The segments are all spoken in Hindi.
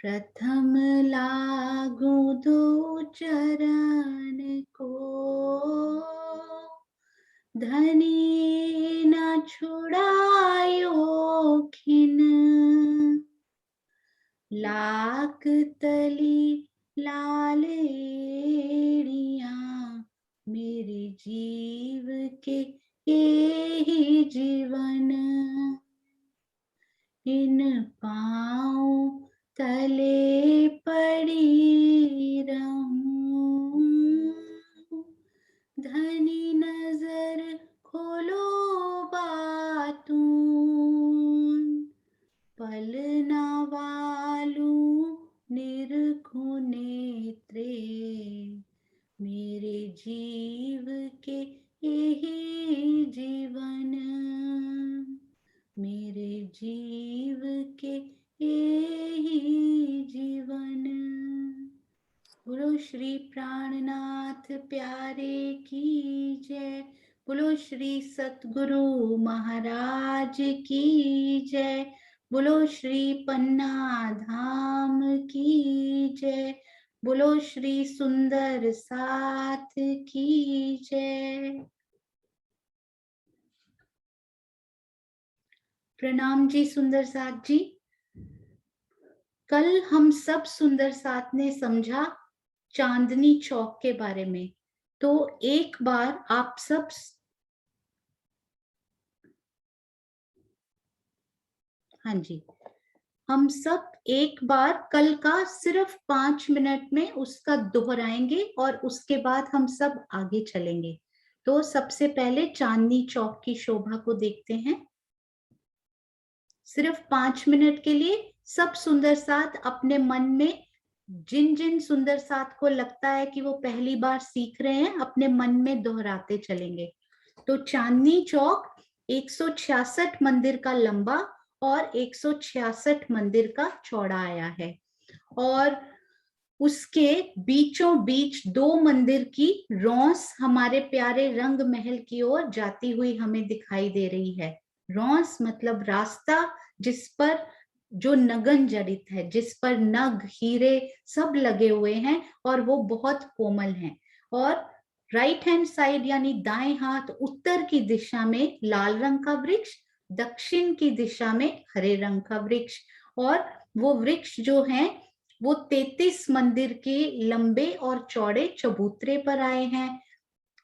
प्रथम लागू दो चरण को, धनी न छुड़ायो खिन। लाख तली लालेड़िया, मेरे जीव के यही जीवन। इन पाँव तले पड़ी रहूं, धनी नजर खोलो बातूं, पल ना वालूं निरखूं नेत्रे, मेरे जीव के यही जीवन। मेरे जीव के यही जीवन। बोलो श्री प्राणनाथ प्यारे की जय। बोलो श्री सतगुरु महाराज की जय। बोलो श्री पन्ना धाम की जय। बोलो श्री सुंदर साथ की जय। प्रणाम जी सुंदर साथ जी। कल हम सब सुंदर साथ ने समझा चांदनी चौक के बारे में, तो एक बार आप सब हाँ जी, हम सब एक बार कल का सिर्फ 5 मिनट में उसका दोहराएंगे और उसके बाद हम सब आगे चलेंगे। तो सबसे पहले चांदनी चौक की शोभा को देखते हैं। सिर्फ 5 मिनट के लिए सब सुंदर साथ अपने मन में, जिन जिन सुंदर साथ को लगता है कि वो पहली बार सीख रहे हैं, अपने मन में दोहराते चलेंगे। तो चांदनी चौक 166 मंदिर का लंबा और 166 मंदिर का चौड़ा आया है, और उसके बीचों बीच 2 मंदिर की रौंस हमारे प्यारे रंग महल की ओर जाती हुई हमें दिखाई दे रही है। रौंस मतलब रास्ता, जिस पर जो नगन जड़ित है, जिस पर नग हीरे सब लगे हुए हैं और वो बहुत कोमल हैं। और राइट हैंड साइड यानी दाएं हाथ उत्तर की दिशा में लाल रंग का वृक्ष, दक्षिण की दिशा में हरे रंग का वृक्ष, और वो वृक्ष जो हैं वो 33 मंदिर के लंबे और चौड़े चबूतरे पर आए हैं।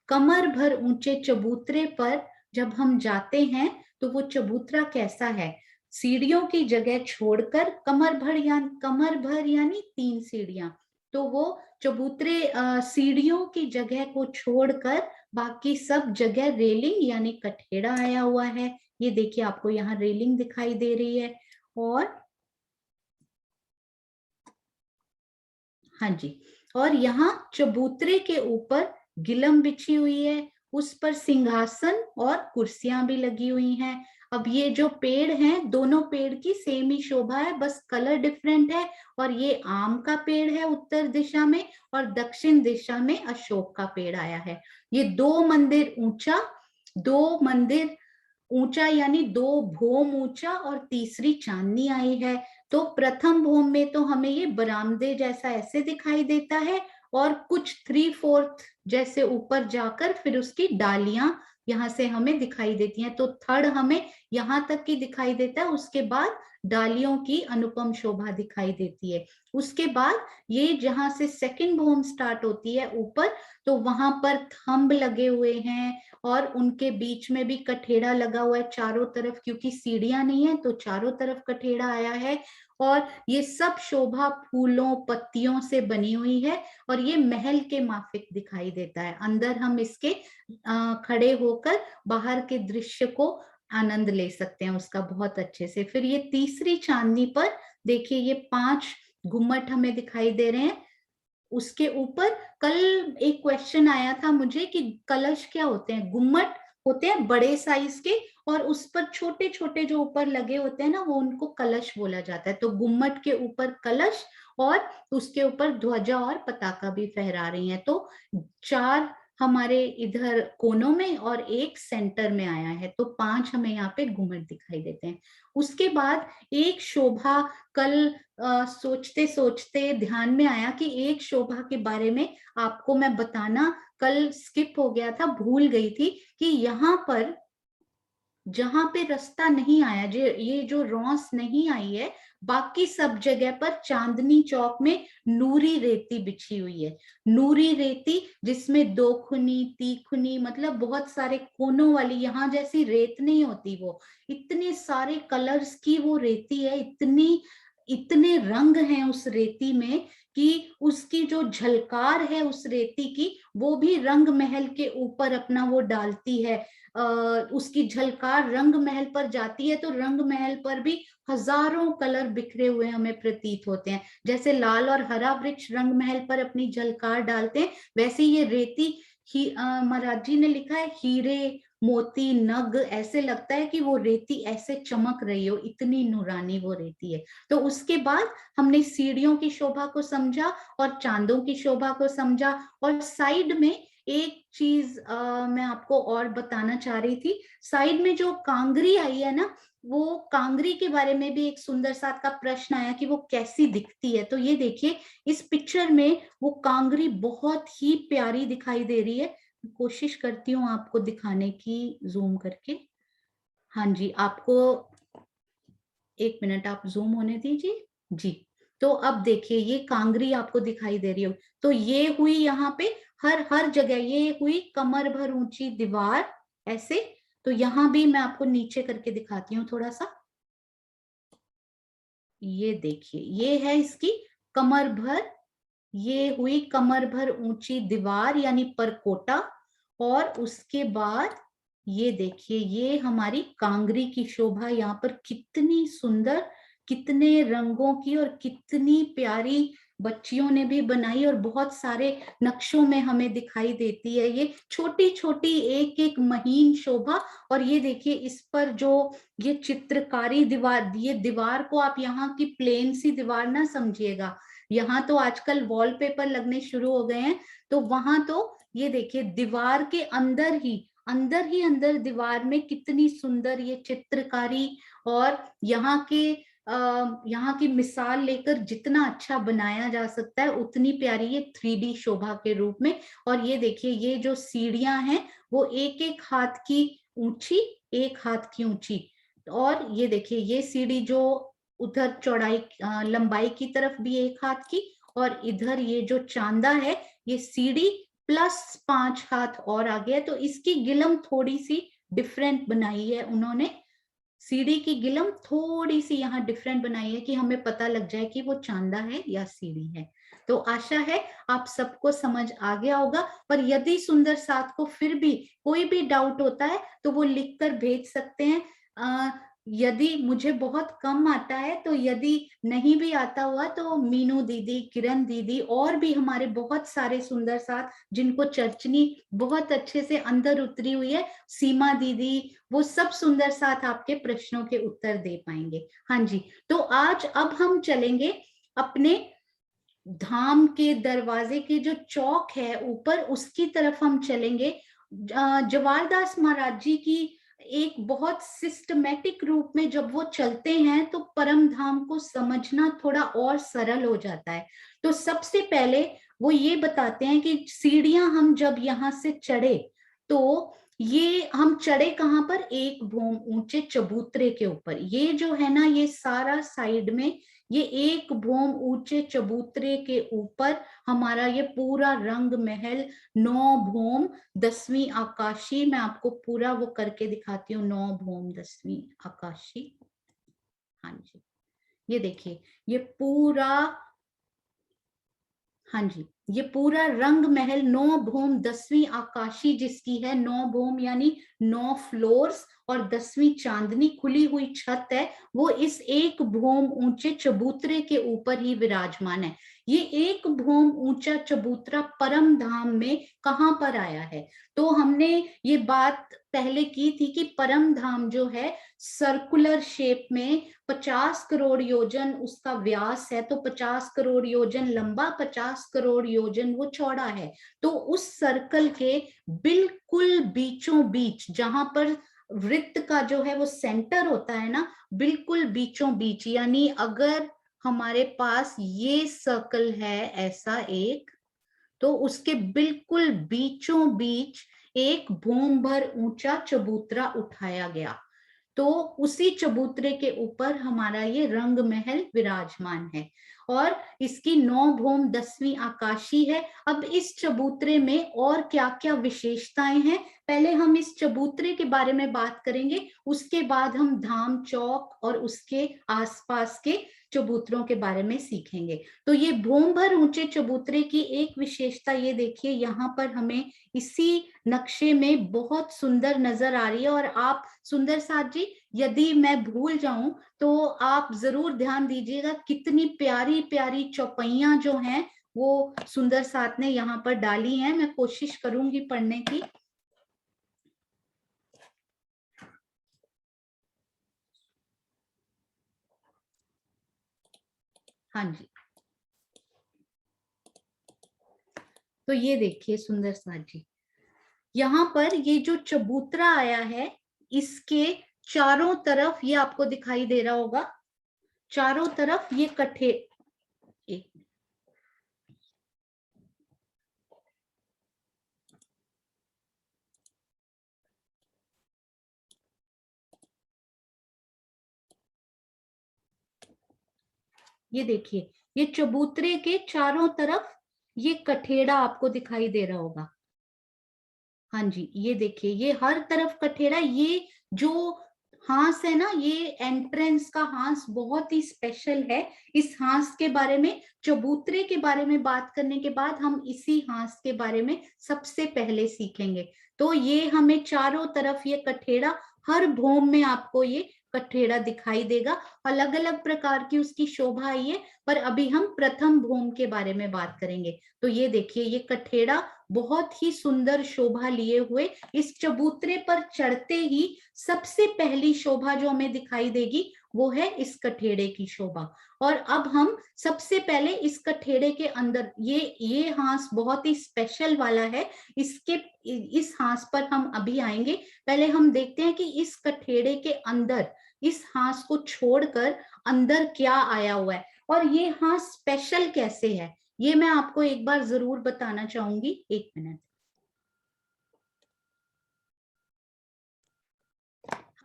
कमर भर ऊंचे चबूतरे पर जब हम जाते हैं तो वो चबूतरा कैसा है, सीढ़ियों की जगह छोड़कर कमर भर यानी 3 सीढ़ियां, तो वो चबूतरे सीढ़ियों की जगह को छोड़कर बाकी सब जगह रेलिंग यानी कठेड़ा आया हुआ है। ये देखिए, आपको यहाँ रेलिंग दिखाई दे रही है। और हाँ जी, और यहाँ चबूतरे के ऊपर गिलम बिछी हुई है, उस पर सिंहासन और कुर्सियां भी लगी हुई हैं। अब ये जो पेड़ हैं, दोनों पेड़ की सेम ही शोभा है, बस कलर डिफरेंट है। और ये आम का पेड़ है उत्तर दिशा में, और दक्षिण दिशा में अशोक का पेड़ आया है। ये 2 मंदिर ऊंचा यानी 2 भोम ऊंचा, और तीसरी चांदनी आई है। तो प्रथम भोम में तो हमें ये बरामदे जैसा ऐसे दिखाई देता है, और कुछ 3/4 जैसे ऊपर जाकर फिर उसकी डालियां यहाँ से हमें दिखाई देती हैं। तो थड़ हमें यहाँ तक की दिखाई देता है, उसके बाद डालियों की अनुपम शोभा दिखाई देती है। उसके बाद ये जहां से सेकंड भूम स्टार्ट होती है ऊपर, तो वहां पर थंब लगे हुए हैं, और उनके बीच में भी कठेड़ा लगा हुआ है चारों तरफ, क्योंकि सीढ़ियां नहीं है तो चारों तरफ कठेड़ा आया है। और ये सब शोभा फूलों पत्तियों से बनी हुई है, और ये महल के माफिक दिखाई देता है। अंदर हम इसके खड़े होकर बाहर के दृश्य को आनंद ले सकते हैं उसका बहुत अच्छे से। फिर ये तीसरी चांदनी पर देखिए, ये 5 घुम्मट हमें दिखाई दे रहे हैं। उसके ऊपर कल एक क्वेश्चन आया था मुझे कि कलश क्या होते हैं। गुम्मट होते हैं बड़े साइज के, और उस पर छोटे छोटे जो ऊपर लगे होते हैं ना, वो उनको कलश बोला जाता है। तो गुम्मट के ऊपर कलश, और उसके ऊपर ध्वजा और पताका भी फहरा रही हैं। तो 4 हमारे इधर कोनों में और एक सेंटर में आया है, तो 5 हमें यहाँ पे घुमट दिखाई देते हैं। उसके बाद एक शोभा, कल सोचते सोचते ध्यान में आया कि एक शोभा के बारे में आपको मैं बताना कल स्किप हो गया था, भूल गई थी कि यहाँ पर जहां पे रास्ता नहीं आया, ये जो रौंस नहीं आई है, बाकी सब जगह पर चांदनी चौक में नूरी रेती बिछी हुई है। नूरी रेती जिसमें 2 खुनी, तीखुनी, मतलब बहुत सारे कोनों वाली, यहाँ जैसी रेत नहीं होती, वो इतने सारे कलर्स की वो रेती है, इतने रंग हैं उस रेती में कि उसकी जो झलकार है उस रेती की, वो भी रंग महल के ऊपर अपना वो डालती है। उसकी झलकार रंग महल पर जाती है तो रंग महल पर भी हजारों कलर बिखरे हुए हमें प्रतीत होते हैं। जैसे लाल और हरा वृक्ष रंग महल पर अपनी झलकार डालते हैं, वैसे ये रेती ही महाराज जी ने लिखा है हीरे मोती नग, ऐसे लगता है कि वो रेती ऐसे चमक रही हो, इतनी नूरानी वो रेती है। तो उसके बाद हमने सीढ़ियों की शोभा को समझा और चांदों की शोभा को समझा, और साइड में एक चीज मैं आपको और बताना चाह रही थी। साइड में जो कांगरी आई है ना, वो कांगरी के बारे में भी एक सुंदर सा का प्रश्न आया कि वो कैसी दिखती है। तो ये देखिए इस पिक्चर में वो कांगरी बहुत ही प्यारी दिखाई दे रही है। कोशिश करती हूँ आपको दिखाने की, जूम करके। हाँ जी, आपको 1 मिनट आप जूम होने दीजिए जी। तो अब देखिए ये कांगरी आपको दिखाई दे रही हो, तो ये हुई यहाँ पे हर हर जगह, ये हुई कमर भर ऊंची दीवार ऐसे। तो यहाँ भी मैं आपको नीचे करके दिखाती हूँ थोड़ा सा। ये देखिए ये है इसकी कमर भर, ये हुई कमर भर ऊंची दीवार यानी परकोटा। और उसके बाद ये देखिए ये हमारी कांगरी की शोभा, यहाँ पर कितनी सुंदर, कितने रंगों की और कितनी प्यारी बच्चियों ने भी बनाई, और बहुत सारे नक्शों में हमें दिखाई देती है ये छोटी छोटी एक एक महीन शोभा। और ये देखिए इस पर जो ये चित्रकारी दीवार, ये दीवार को आप यहाँ की प्लेन सी दीवार ना समझिएगा, यहाँ तो आजकल वॉलपेपर लगने शुरू हो गए हैं। तो वहां तो ये देखिए दीवार के अंदर दीवार में कितनी सुंदर ये चित्रकारी, और यहाँ की मिसाल लेकर जितना अच्छा बनाया जा सकता है उतनी प्यारी ये 3D शोभा के रूप में। और ये देखिए ये जो सीढ़ियां हैं वो एक एक हाथ की ऊंची, एक हाथ की ऊंची। और ये देखिए ये सीढ़ी जो उधर चौड़ाई लंबाई की तरफ भी एक हाथ की, और इधर ये जो चांदा है ये सीढ़ी प्लस 5 हाथ और आ गया। तो इसकी गिलम थोड़ी सी डिफरेंट बनाई है उन्होंने, सीढ़ी की गिलम थोड़ी सी यहाँ डिफरेंट बनाई है कि हमें पता लग जाए कि वो चांदा है या सीढ़ी है। तो आशा है आप सबको समझ आ गया होगा। पर यदि सुंदर साथ को फिर भी कोई भी डाउट होता है तो वो लिखकर भेज सकते हैं। यदि मुझे बहुत कम आता है, तो यदि नहीं भी आता हुआ तो मीनू दीदी, किरण दीदी और भी हमारे बहुत सारे सुंदर साथ जिनको चर्चनी बहुत अच्छे से अंदर उतरी हुई है, सीमा दीदी, वो सब सुंदर साथ आपके प्रश्नों के उत्तर दे पाएंगे। हाँ जी, तो आज अब हम चलेंगे अपने धाम के दरवाजे के जो चौक है ऊपर, उसकी तरफ हम चलेंगे। जवाहरदास महाराज जी की एक बहुत सिस्टमेटिक रूप में जब वो चलते हैं तो परम धाम को समझना थोड़ा और सरल हो जाता है। तो सबसे पहले वो ये बताते हैं कि सीढ़ियां हम जब यहाँ से चढ़े तो ये हम चढ़े कहाँ पर, एक भूम ऊंचे चबूतरे के ऊपर। ये जो है ना ये सारा साइड में, ये एक भूम ऊंचे चबूतरे के ऊपर हमारा ये पूरा रंग महल 9 भूम 10वीं आकाशी, मैं आपको पूरा वो करके दिखाती हूँ, 9 भूम 10वीं आकाशी। हाँ जी, ये देखिए ये पूरा, हाँ जी, ये पूरा रंग महल 9 भूम 10वीं आकाशी जिसकी है, 9 भूम यानी 9 फ्लोर्स, और 10वीं चांदनी खुली हुई छत है वो इस एक भौम ऊंचे चबूतरे के ऊपर ही विराजमान है। ये एक भौम ऊंचा चबूतरा परम धाम में कहाँ पर आया है? तो हमने ये बात पहले की थी कि परम धाम जो है सर्कुलर शेप में 50 करोड़ योजन उसका व्यास है, तो 50 करोड़ योजन लंबा, 50 करोड़ योजन वो चौड़ा है। तो उस सर्कल के बिल्कुल बीचों बीच, जहां पर वृत्त का जो है वो सेंटर होता है ना, बिल्कुल बीचों बीच, यानी अगर हमारे पास ये सर्कल है ऐसा एक, तो उसके बिल्कुल बीचों बीच एक भूम भर ऊंचा चबूतरा उठाया गया। तो उसी चबूतरे के ऊपर हमारा ये रंग महल विराजमान है और इसकी 9 भौम 10वीं आकाशी है। अब इस चबूतरे में और क्या क्या विशेषताएं हैं, पहले हम इस चबूतरे के बारे में बात करेंगे, उसके बाद हम धाम चौक और उसके आसपास के चबूतरों के बारे में सीखेंगे। तो ये भौम भर ऊंचे चबूतरे की एक विशेषता ये देखिए, यहाँ पर हमें इसी नक्शे में बहुत सुंदर नजर आ रही है। और आप सुंदर साथ जी, यदि मैं भूल जाऊं तो आप जरूर ध्यान दीजिएगा, कितनी प्यारी प्यारी चौपाइयां जो हैं वो सुंदर साथ ने यहाँ पर डाली हैं। मैं कोशिश करूंगी पढ़ने की। हाँ जी, तो ये देखिए सुंदर साथ जी, यहाँ पर ये जो चबूतरा आया है इसके चारों तरफ, ये आपको दिखाई दे रहा होगा, चारों तरफ ये कठे, एक, ये देखिए, ये चबूतरे के चारों तरफ ये कठेड़ा आपको दिखाई दे रहा होगा। हाँ जी, ये देखिए, ये हर तरफ कठेड़ा। ये जो हांस है ना, ये एंट्रेंस का हांस बहुत ही स्पेशल है। इस हांस के बारे में, चबूतरे के बारे में बात करने के बाद हम इसी हांस के बारे में सबसे पहले सीखेंगे। तो ये हमें चारों तरफ ये कठेड़ा, हर भौम में आपको ये कठेड़ा दिखाई देगा। अलग अलग प्रकार की उसकी शोभा आई है, पर अभी हम प्रथम भौम के बारे में बात करेंगे। तो ये देखिए, ये कठेड़ा बहुत ही सुंदर शोभा लिए हुए, इस चबूतरे पर चढ़ते ही सबसे पहली शोभा जो हमें दिखाई देगी वो है इस कठेड़े की शोभा। और अब हम सबसे पहले इस कठेड़े के अंदर, ये हांस बहुत ही स्पेशल वाला है, इस हांस पर हम अभी आएंगे। पहले हम देखते हैं कि इस कठेड़े के अंदर, इस हांस को छोड़कर अंदर क्या आया हुआ है और ये हांस स्पेशल कैसे है, ये मैं आपको एक बार जरूर बताना चाहूंगी। एक मिनट।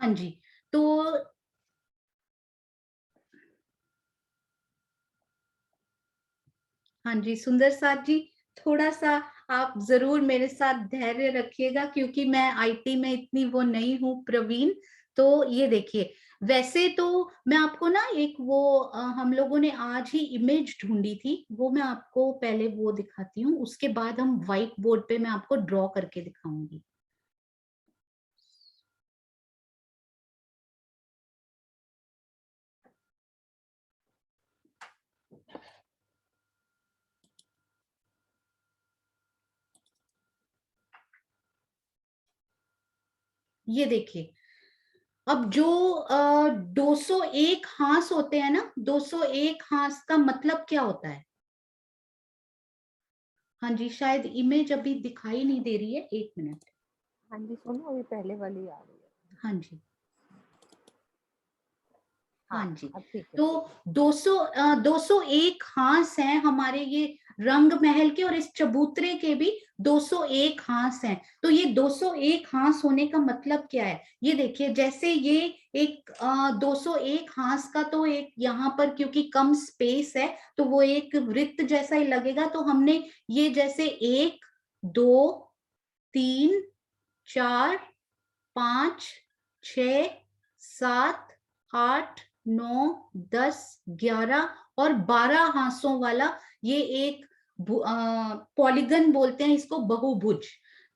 हाँ जी, तो हाँ जी सुंदर साथ जी, थोड़ा सा आप जरूर मेरे साथ धैर्य रखिएगा, क्योंकि मैं आईटी में इतनी वो नहीं हूँ प्रवीण। तो ये देखिए, वैसे तो मैं आपको ना एक वो हम लोगों ने आज ही इमेज ढूंढी थी, वो मैं आपको पहले वो दिखाती हूँ, उसके बाद हम व्हाइट बोर्ड पे मैं आपको ड्रॉ करके दिखाऊंगी। ये देखिए, अब जो 201 हांस होते हैं ना, 201 हांस का मतलब क्या होता है? हाँ जी, शायद इमेज अभी दिखाई नहीं दे रही है, एक मिनट। हाँ जी, सुनो अभी पहले वाली आ रही है। हाँ जी, हाँ हाँ, जी, अब ठीक है। तो 201 हांस हैं हमारे ये रंग महल के, और इस चबूतरे के भी 201 हांस हैं। तो ये 201 हांस होने का मतलब क्या है, ये देखिए, जैसे ये एक 201 हांस का तो एक यहाँ पर क्योंकि कम स्पेस है तो वो एक वृत्त जैसा ही लगेगा। तो हमने ये जैसे 1 2 3 4 5 6 7 8 9 10 11 और 12 हांसों वाला ये एक पॉलीगन बोलते हैं इसको, बहुभुज।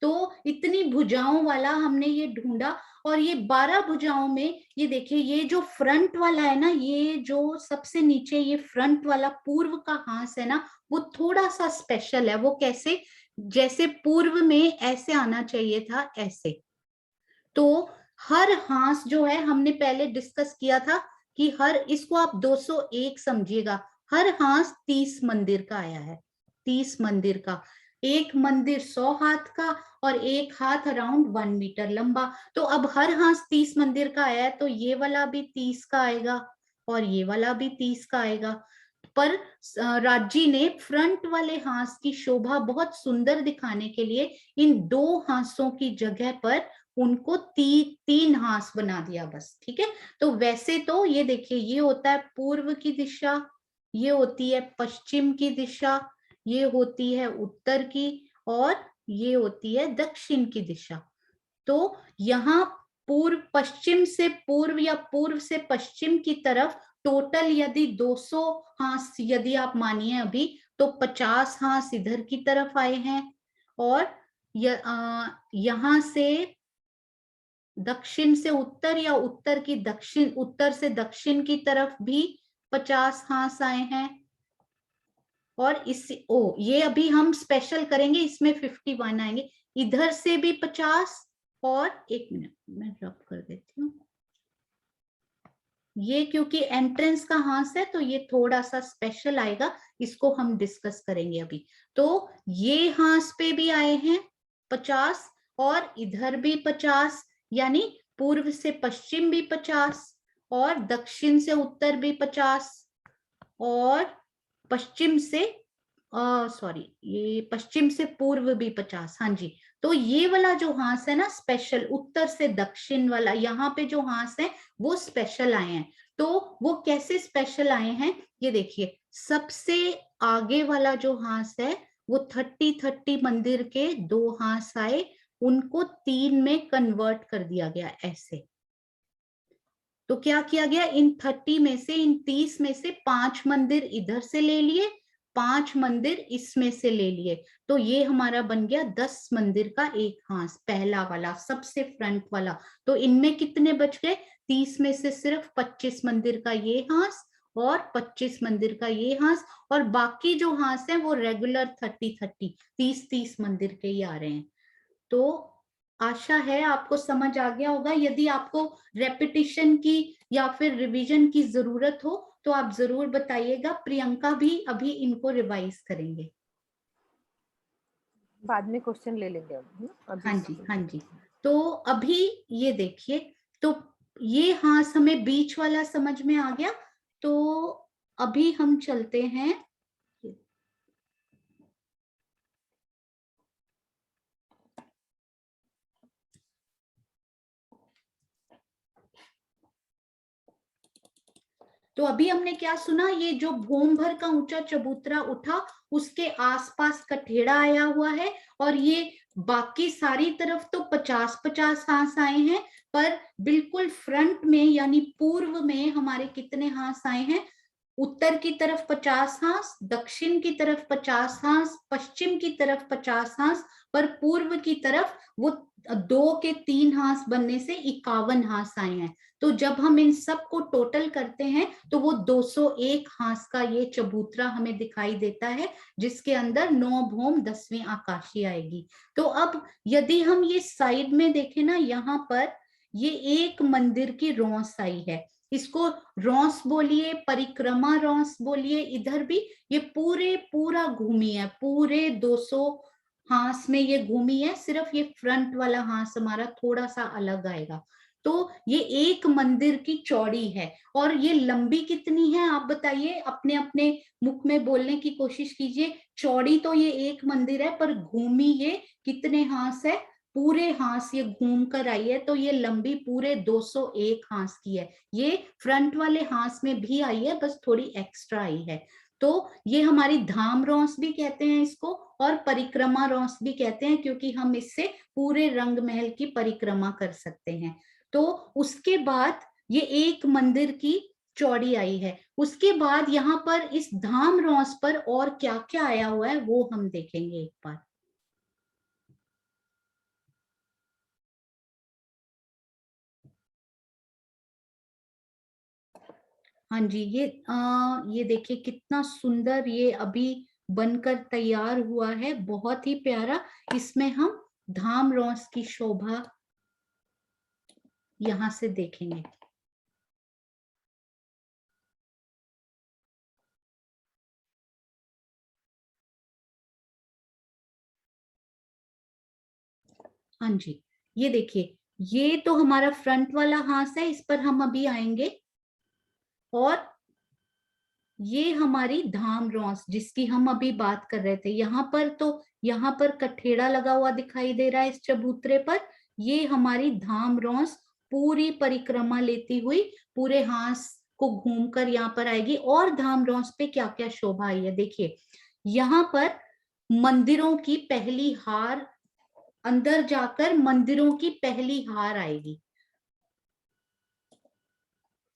तो इतनी भुजाओं वाला हमने ये ढूंढा। और ये 12 भुजाओं में ये देखिए, ये जो फ्रंट वाला है ना, ये जो सबसे नीचे ये फ्रंट वाला पूर्व का हांस है ना, वो थोड़ा सा स्पेशल है। वो कैसे, जैसे पूर्व में ऐसे आना चाहिए था, ऐसे। तो हर हांस जो है, हमने पहले डिस्कस किया था कि हर, इसको आप 201 समझिएगा, हर हांस 30 मंदिर का आया है, 30 मंदिर का। एक मंदिर 100 हाथ का और एक हाथ अराउंड 1 मीटर लंबा। तो अब हर हांस 30 मंदिर का आया है, तो ये वाला भी 30 का आएगा और ये वाला भी 30 का आएगा। पर राजी ने फ्रंट वाले हांस की शोभा बहुत सुंदर दिखाने के लिए इन 2 हांसों की जगह पर उनको 3 हांस बना दिया बस, ठीक है। तो वैसे तो ये देखिए, ये होता है पूर्व की दिशा, ये होती है पश्चिम की दिशा, ये होती है उत्तर की, और ये होती है दक्षिण की दिशा। तो यहाँ पूर्व पश्चिम से पूर्व या पूर्व से पश्चिम की तरफ टोटल यदि 200 हांस यदि आप मानिए अभी, तो 50 हांस इधर की तरफ आए हैं, और यहाँ से दक्षिण से उत्तर या उत्तर की दक्षिण, उत्तर से दक्षिण की तरफ भी 50 हांस आए हैं। और इस ये अभी हम स्पेशल करेंगे, इसमें 51 आएंगे। इधर से भी 50, और एक मिनट मैं रब कर देती हूँ, ये क्योंकि एंट्रेंस का हांस है तो ये थोड़ा सा स्पेशल आएगा, इसको हम डिस्कस करेंगे अभी। तो ये हांस पे भी आए हैं 50, और इधर भी 50, यानी पूर्व से पश्चिम भी 50, और दक्षिण से उत्तर भी 50, और पश्चिम से सॉरी, ये पश्चिम से पूर्व भी 50। हाँ जी। तो ये वाला जो हांस है ना स्पेशल, उत्तर से दक्षिण वाला, यहाँ पे जो हांस है वो स्पेशल आए हैं। तो वो कैसे स्पेशल आए हैं, ये देखिए, सबसे आगे वाला जो हांस है वो 30-30 मंदिर के 2 हांस आए, उनको 3 में कन्वर्ट कर दिया गया ऐसे। तो क्या किया गया, इन 30 में से, इन 30 में से 5 मंदिर इधर से ले लिए, 5 मंदिर इसमें से ले लिए, तो ये हमारा बन गया 10 मंदिर का एक हांस, पहला वाला सबसे फ्रंट वाला। तो इनमें कितने बच गए, 30 में से सिर्फ 25 मंदिर का ये हांस और 25 मंदिर का ये हांस, और बाकी जो हांस है वो रेगुलर 30-30, 30-30 मंदिर के ही आ रहे हैं। तो आशा है आपको समझ आ गया होगा। यदि आपको रेपिटिशन की या फिर रिवीजन की जरूरत हो तो आप जरूर बताइएगा, प्रियंका भी अभी इनको रिवाइज करेंगे। बाद में क्वेश्चन ले लेंगे अभी। हाँ जी, हाँ जी। तो अभी ये देखिए, तो ये हांस हमें बीच वाला समझ में आ गया। तो अभी हम चलते हैं, तो अभी हमने क्या सुना, ये जो भूम भर का ऊंचा चबूतरा उठा, उसके आसपास कठेड़ा आया हुआ है, और ये बाकी सारी तरफ तो 50-50 हांस आए हैं, पर बिल्कुल फ्रंट में यानी पूर्व में हमारे कितने हांस आए हैं, उत्तर की तरफ 50 हांस, दक्षिण की तरफ 50 हांस, पश्चिम की तरफ 50 हांस, पर पूर्व की तरफ वो 2 के 3 हांस बनने से 51 हांस आए हैं। तो जब हम इन सब को टोटल करते हैं तो वो 201 हांस का ये चबूतरा हमें दिखाई देता है, जिसके अंदर 9 भौम 10वीं आकाशी आएगी। तो अब यदि हम ये साइड में देखें ना, यहाँ पर ये एक मंदिर की रौंस आई है, इसको रौंस बोलिए, परिक्रमा रौंस बोलिए, इधर भी ये पूरा घूमी है, पूरे 200 हांस में ये घूमी है, सिर्फ ये फ्रंट वाला हांस हमारा थोड़ा सा अलग आएगा। तो ये एक मंदिर की चौड़ी है, और ये लंबी कितनी है आप बताइए, अपने अपने मुख में बोलने की कोशिश कीजिए। चौड़ी तो ये एक मंदिर है, पर घूमी ये कितने हांस है, पूरे हांस ये घूम कर आई है, तो ये लंबी पूरे 201 हांस की है। ये फ्रंट वाले हांस में भी आई है, बस थोड़ी एक्स्ट्रा आई है। तो ये हमारी धाम रौंस भी कहते हैं इसको, और परिक्रमा रौंस भी कहते हैं, क्योंकि हम इससे पूरे रंग महल की परिक्रमा कर सकते हैं। तो उसके बाद ये एक मंदिर की चौड़ी आई है, उसके बाद यहाँ पर इस धाम रौंस पर और क्या क्या आया हुआ है वो हम देखेंगे एक बार। हाँ जी, ये देखिए कितना सुंदर ये अभी बनकर तैयार हुआ है, बहुत ही प्यारा। इसमें हम धाम रॉस की शोभा यहाँ से देखेंगे। हाँ जी, ये देखिए, ये तो हमारा फ्रंट वाला हांस है, इस पर हम अभी आएंगे। और ये हमारी धाम रॉस जिसकी हम अभी बात कर रहे थे, यहाँ पर कठेड़ा लगा हुआ दिखाई दे रहा है इस चबूतरे पर। ये हमारी धाम रॉस पूरी परिक्रमा लेती हुई पूरे हांस को घूमकर यहाँ पर आएगी। और धाम रॉस पे क्या क्या शोभा आई है देखिए, यहाँ पर मंदिरों की पहली हार, अंदर जाकर मंदिरों की पहली हार आएगी।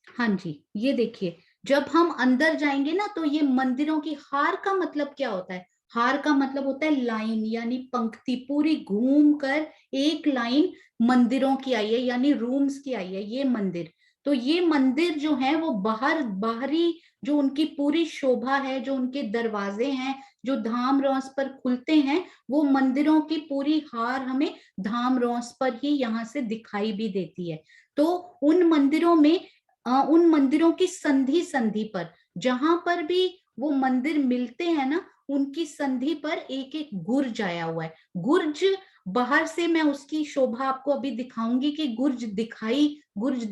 हाँ जी, ये देखिए, जब हम अंदर जाएंगे ना तो ये मंदिरों की हार का मतलब क्या होता है? हार का मतलब होता है लाइन, यानी पंक्ति पूरी घूम कर एक लाइन मंदिरों की आई है, यानी रूम्स की आई है ये मंदिर। तो ये मंदिर जो है वो बाहरी जो उनकी पूरी शोभा है, जो उनके दरवाजे हैं जो धाम रॉस पर खुलते हैं, वो मंदिरों की पूरी हार हमें धाम रॉस पर ही यहाँ से दिखाई भी देती है। तो उन मंदिरों में उन मंदिरों की संधि संधि पर, जहां पर भी वो मंदिर मिलते हैं ना, उनकी संधि पर एक एक गुर्ज आया हुआ है। गुर्ज बाहर से मैं उसकी शोभा आपको अभी दिखाऊंगी कि गुर्ज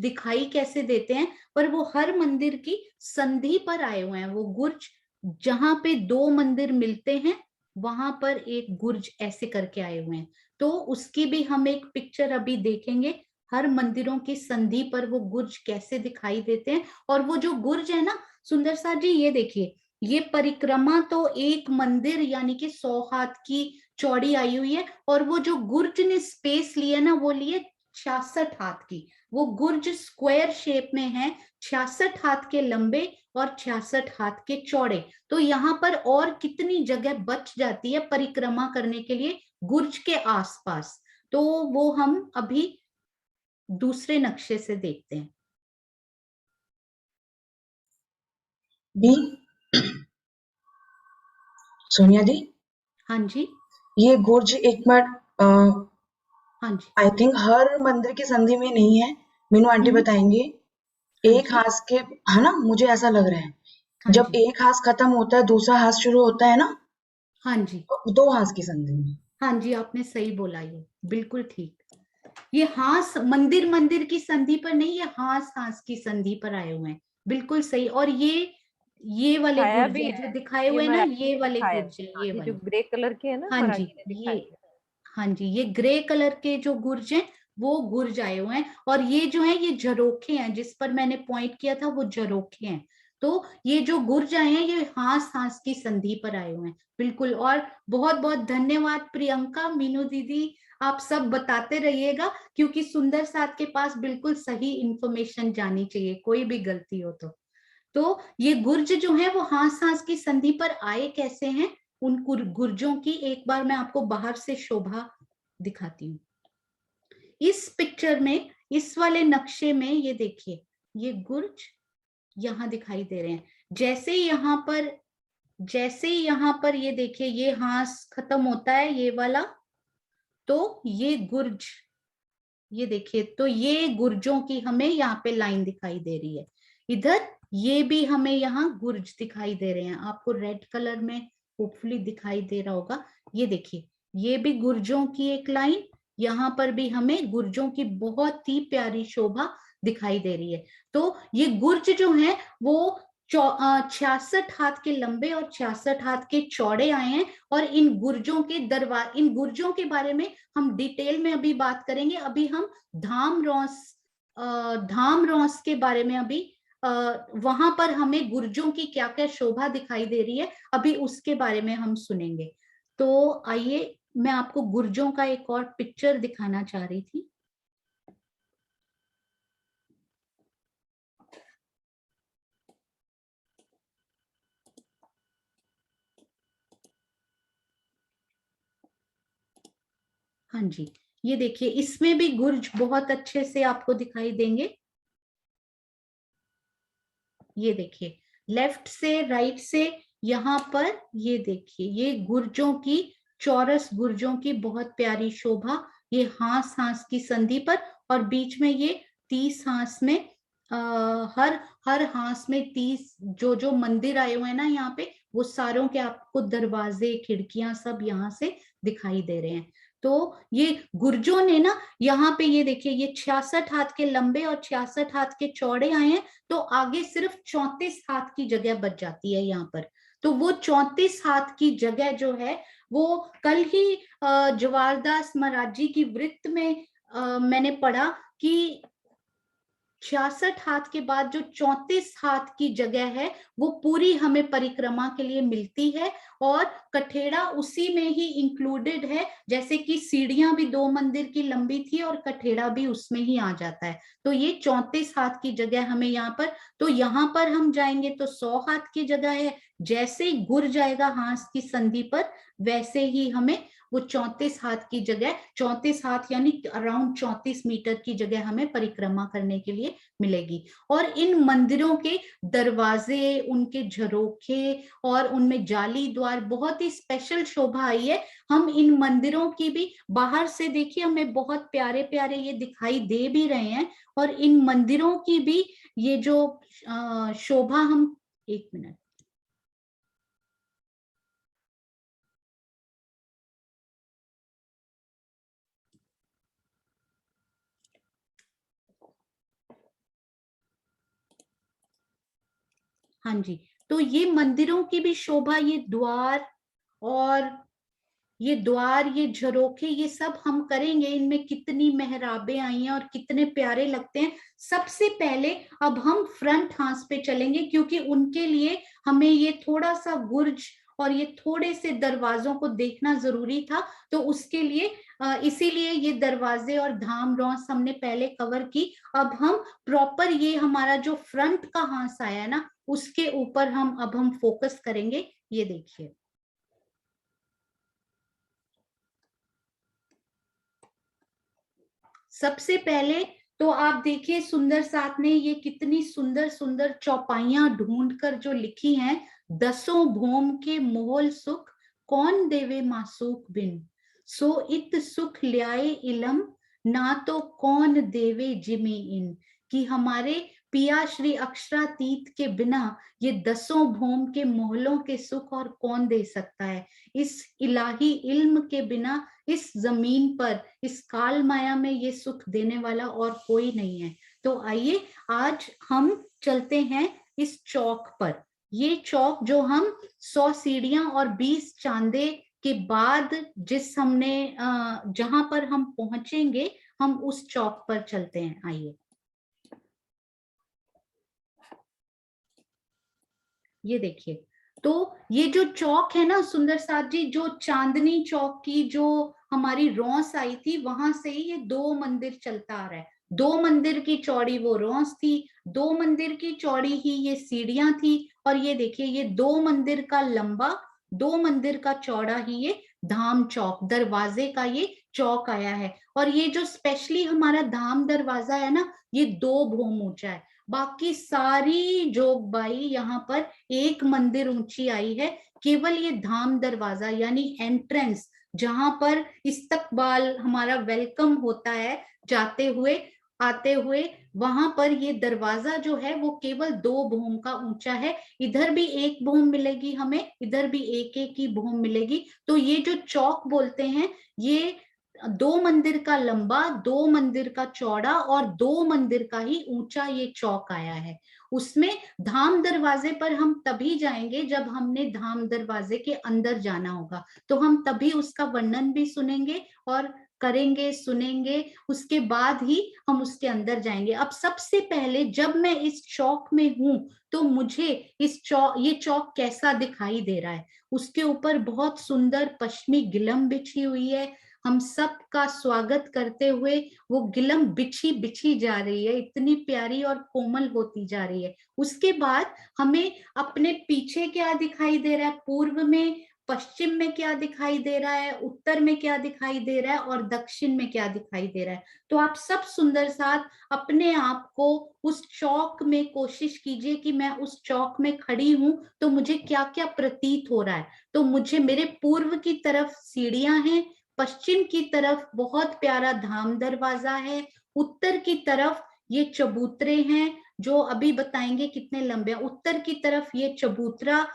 दिखाई कैसे देते हैं, पर वो हर मंदिर की संधि पर आए हुए हैं वो गुर्ज। जहां पे दो मंदिर मिलते हैं वहां पर एक गुर्ज ऐसे करके आए हुए हैं। तो उसकी भी हम एक पिक्चर अभी देखेंगे, हर मंदिरों की संधि पर वो गुर्ज कैसे दिखाई देते हैं। और वो जो गुर्ज है ना सुंदर सा जी, ये देखिए, ये परिक्रमा तो एक मंदिर यानी कि 100 हाथ की चौड़ी आई हुई है, और वो जो गुर्ज ने स्पेस लिया ना वो लिए 66 हाथ की। वो गुर्ज स्क्वायर शेप में है, 66 हाथ के लंबे और 66 हाथ के चौड़े। तो यहाँ पर और कितनी जगह बच जाती है परिक्रमा करने के लिए गुर्ज के आसपास। तो वो हम अभी दूसरे नक्शे से देखते हैं। दी सोनिया दी, हाँ जी, ये गुर्ज एक मिनट, हाँ जी। आई थिंक हर मंदिर की संधि में नहीं है। मीनू आंटी हम्म, बताएंगे। हाँ एक जी, हाथ के, है ना, मुझे ऐसा लग रहा है हाँ जब जी, एक हाथ खत्म होता है दूसरा हाथ शुरू होता है ना, हाँ जी, तो दो हाथ की संधि में। हाँ जी, आपने सही बोला, ये बिल्कुल ठीक। ये हास मंदिर मंदिर की संधि पर नहीं, ये हास हास की संधि पर आए हुए हैं, बिल्कुल सही। और ये वाले छाया गुर्ज भी हैं जो है। दिखाए ये हुए हैं ना, मराठी ये ने वाले दिखाया है। गुर्ज हैं, हाँ, ये ये जो वाले। ग्रे कलर के है ना, हाँ जी, मराठी ने ये, दिखाई है। हाँ जी, ये ग्रे कलर के जो गुर्ज हैं वो गुर्ज आए हुए हैं। और ये जो है ये झरोखे हैं, जिस पर मैंने पॉइंट किया था वो झरोखे हैं। तो ये जो गुर्ज आए हैं ये हांस हांस की संधि पर आए हुए हैं, बिल्कुल। और बहुत बहुत धन्यवाद प्रियंका, मीनू दीदी, आप सब बताते रहिएगा, क्योंकि सुंदर साथ के पास बिल्कुल सही इंफॉर्मेशन जानी चाहिए, कोई भी गलती हो तो ये गुर्ज जो है वो हांस हांस की संधि पर आए कैसे हैं, उन गुर्जों की एक बार मैं आपको बाहर से शोभा दिखाती हूँ। इस पिक्चर में, इस वाले नक्शे में ये देखिए, ये गुर्ज यहाँ दिखाई दे रहे हैं। जैसे यहाँ पर ये देखिए, ये हांस खत्म होता है ये वाला, तो ये गुर्ज, ये देखिए, तो ये गुर्जों की हमें यहाँ पे लाइन दिखाई दे रही है। इधर ये भी हमें यहाँ गुर्ज दिखाई दे रहे हैं, आपको रेड कलर में होपफुली दिखाई दे रहा होगा। ये देखिए, ये भी गुर्जों की एक लाइन, यहाँ पर भी हमें गुर्जों की बहुत ही प्यारी शोभा दिखाई दे रही है। तो ये गुर्ज जो है वो 66 हाथ के लंबे और 66 हाथ के चौड़े आए हैं। और इन गुर्जों के बारे में हम डिटेल में अभी बात करेंगे। अभी हम धाम रॉस धाम रॉस के बारे में अभी वहां पर हमें गुर्जों की क्या क्या शोभा दिखाई दे रही है, अभी उसके बारे में हम सुनेंगे। तो आइए, मैं आपको गुर्जों का एक और पिक्चर दिखाना चाह रही थी। हाँ जी, ये देखिए, इसमें भी गुर्ज बहुत अच्छे से आपको दिखाई देंगे। ये देखिए लेफ्ट से राइट से यहाँ पर ये देखिए ये गुर्जों की, चौरस गुर्जों की बहुत प्यारी शोभा, ये हांस हांस की संधि पर, और बीच में ये 30 हांस में हर हर हांस में 30 जो जो मंदिर आए हुए हैं ना यहाँ पे, वो सारों के आपको दरवाजे खिड़कियां सब यहाँ से दिखाई दे रहे हैं। तो ये गुर्जों ने ना यहाँ पे ये देखिए ये 66 हाथ के लंबे और 66 हाथ के चौड़े आए हैं, तो आगे सिर्फ 34 हाथ की जगह बच जाती है यहाँ पर। तो वो 34 हाथ की जगह जो है वो कल ही जवाहरदास महाराज जी की वृत्त में मैंने पढ़ा कि 66 हाथ के बाद जो 34 हाथ की जगह है वो पूरी हमें परिक्रमा के लिए मिलती है, और कठेड़ा उसी में ही इंक्लूडेड है, जैसे कि सीढ़ियां भी 2 मंदिर की लंबी थी और कठेड़ा भी उसमें ही आ जाता है। तो ये 34 हाथ की जगह हमें यहाँ पर, तो यहाँ पर हम जाएंगे तो 100 हाथ की जगह है, जैसे ही गुर जाएगा हांस की संधि पर वैसे ही हमें वो 34 हाथ की जगह, 34 हाथ यानी अराउंड 34 मीटर की जगह हमें परिक्रमा करने के लिए मिलेगी। और इन मंदिरों के दरवाजे, उनके झरोखे और उनमें जाली द्वार, बहुत ही स्पेशल शोभा आई है। हम इन मंदिरों की भी बाहर से देखिए हमें बहुत प्यारे प्यारे ये दिखाई दे भी रहे हैं, और इन मंदिरों की भी ये जो शोभा हम, एक मिनट, हाँ जी, तो ये मंदिरों की भी शोभा, ये द्वार और ये द्वार, ये झरोखे, ये सब हम करेंगे। इनमें कितनी मेहराबें आई हैं और कितने प्यारे लगते हैं। सबसे पहले अब हम फ्रंट हांस पे चलेंगे, क्योंकि उनके लिए हमें ये थोड़ा सा गुर्ज और ये थोड़े से दरवाजों को देखना जरूरी था। तो उसके लिए इसीलिए ये दरवाजे और धाम रौस हमने पहले कवर की। अब हम प्रॉपर ये हमारा जो फ्रंट का हांस आया है ना, उसके ऊपर अब हम फोकस करेंगे। ये देखिए सबसे पहले तो आप देखिए सुंदर साथ ने ये कितनी सुंदर सुंदर चौपाइयां ढूंढकर जो लिखी हैं। 10 भोम के मोहल सुख, कौन देवे मासूक बिन, सो इत सुख ल्याए इलम, ना तो कौन देवे जिमी इन। कि हमारे पिया श्री अक्षरातीत के बिना ये 10 भोम के मोहलों के सुख और कौन दे सकता है। इस इलाही इल्म के बिना इस जमीन पर, इस काल माया में ये सुख देने वाला और कोई नहीं है। तो आइए आज हम चलते हैं इस चौक पर। ये चौक जो हम 100 सीढ़ियां और 20 चांदे के बाद जिस हमने जहां पर हम पहुंचेंगे, हम उस चौक पर चलते हैं। आइए, ये देखिए, तो ये जो चौक है ना सुंदर साथ जी, जो चांदनी चौक की जो हमारी रौस आई थी, वहां से ही ये 2 मंदिर चलता आ रहा है। 2 मंदिर की चौड़ी वो रौस थी, 2 मंदिर की चौड़ी ही ये सीढ़ियां थी, और ये देखिए ये 2 मंदिर का लंबा, 2 मंदिर का चौड़ा ही ये धाम चौक, दरवाजे का ये चौक आया है। और ये जो स्पेशली हमारा धाम दरवाजा है ना, ये 2 भोम ऊंचा है। बाकी सारी जोगबाई यहाँ पर 1 मंदिर ऊंची आई है। केवल ये धाम दरवाजा यानी एंट्रेंस, जहां पर इस्तकबाल हमारा वेलकम होता है जाते हुए आते हुए, वहां पर ये दरवाजा जो है वो केवल 2 भोम का ऊंचा है। इधर भी 1 भोम मिलेगी हमें, इधर भी 1-1 की भोम मिलेगी। तो ये जो चौक बोलते हैं, ये 2 मंदिर का लंबा, 2 मंदिर का चौड़ा और 2 मंदिर का ही ऊंचा ये चौक आया है। उसमें धाम दरवाजे पर हम तभी जाएंगे जब हमने धाम दरवाजे के अंदर जाना होगा, तो हम तभी उसका वर्णन भी सुनेंगे और करेंगे, सुनेंगे, उसके बाद ही हम उसके अंदर जाएंगे। अब सबसे पहले जब मैं इस चौक में हूं तो मुझे ये चौक कैसा दिखाई दे रहा है। उसके ऊपर बहुत सुंदर पश्चिमी गिलम बिछी हुई है। हम सब का स्वागत करते हुए वो गिलम बिछी बिछी जा रही है, इतनी प्यारी और कोमल होती जा रही है। उसके बाद हमें अपने पीछे क्या दिखाई दे रहा है, पूर्व में पश्चिम में क्या दिखाई दे रहा है, उत्तर में क्या दिखाई दे रहा है और दक्षिण में क्या दिखाई दे रहा है। तो आप सब सुंदर साथ अपने आप को उस चौक में कोशिश कीजिए कि मैं उस चौक में खड़ी हूं तो मुझे क्या क्या प्रतीत हो रहा है। तो मुझे मेरे पूर्व की तरफ सीढ़ियां हैं, पश्चिम की तरफ बहुत प्यारा धाम दरवाजा है, उत्तर की तरफ ये चबूतरे हैं जो अभी बताएंगे कितने लंबे हैं, उत्तर की तरफ ये चबूतरा,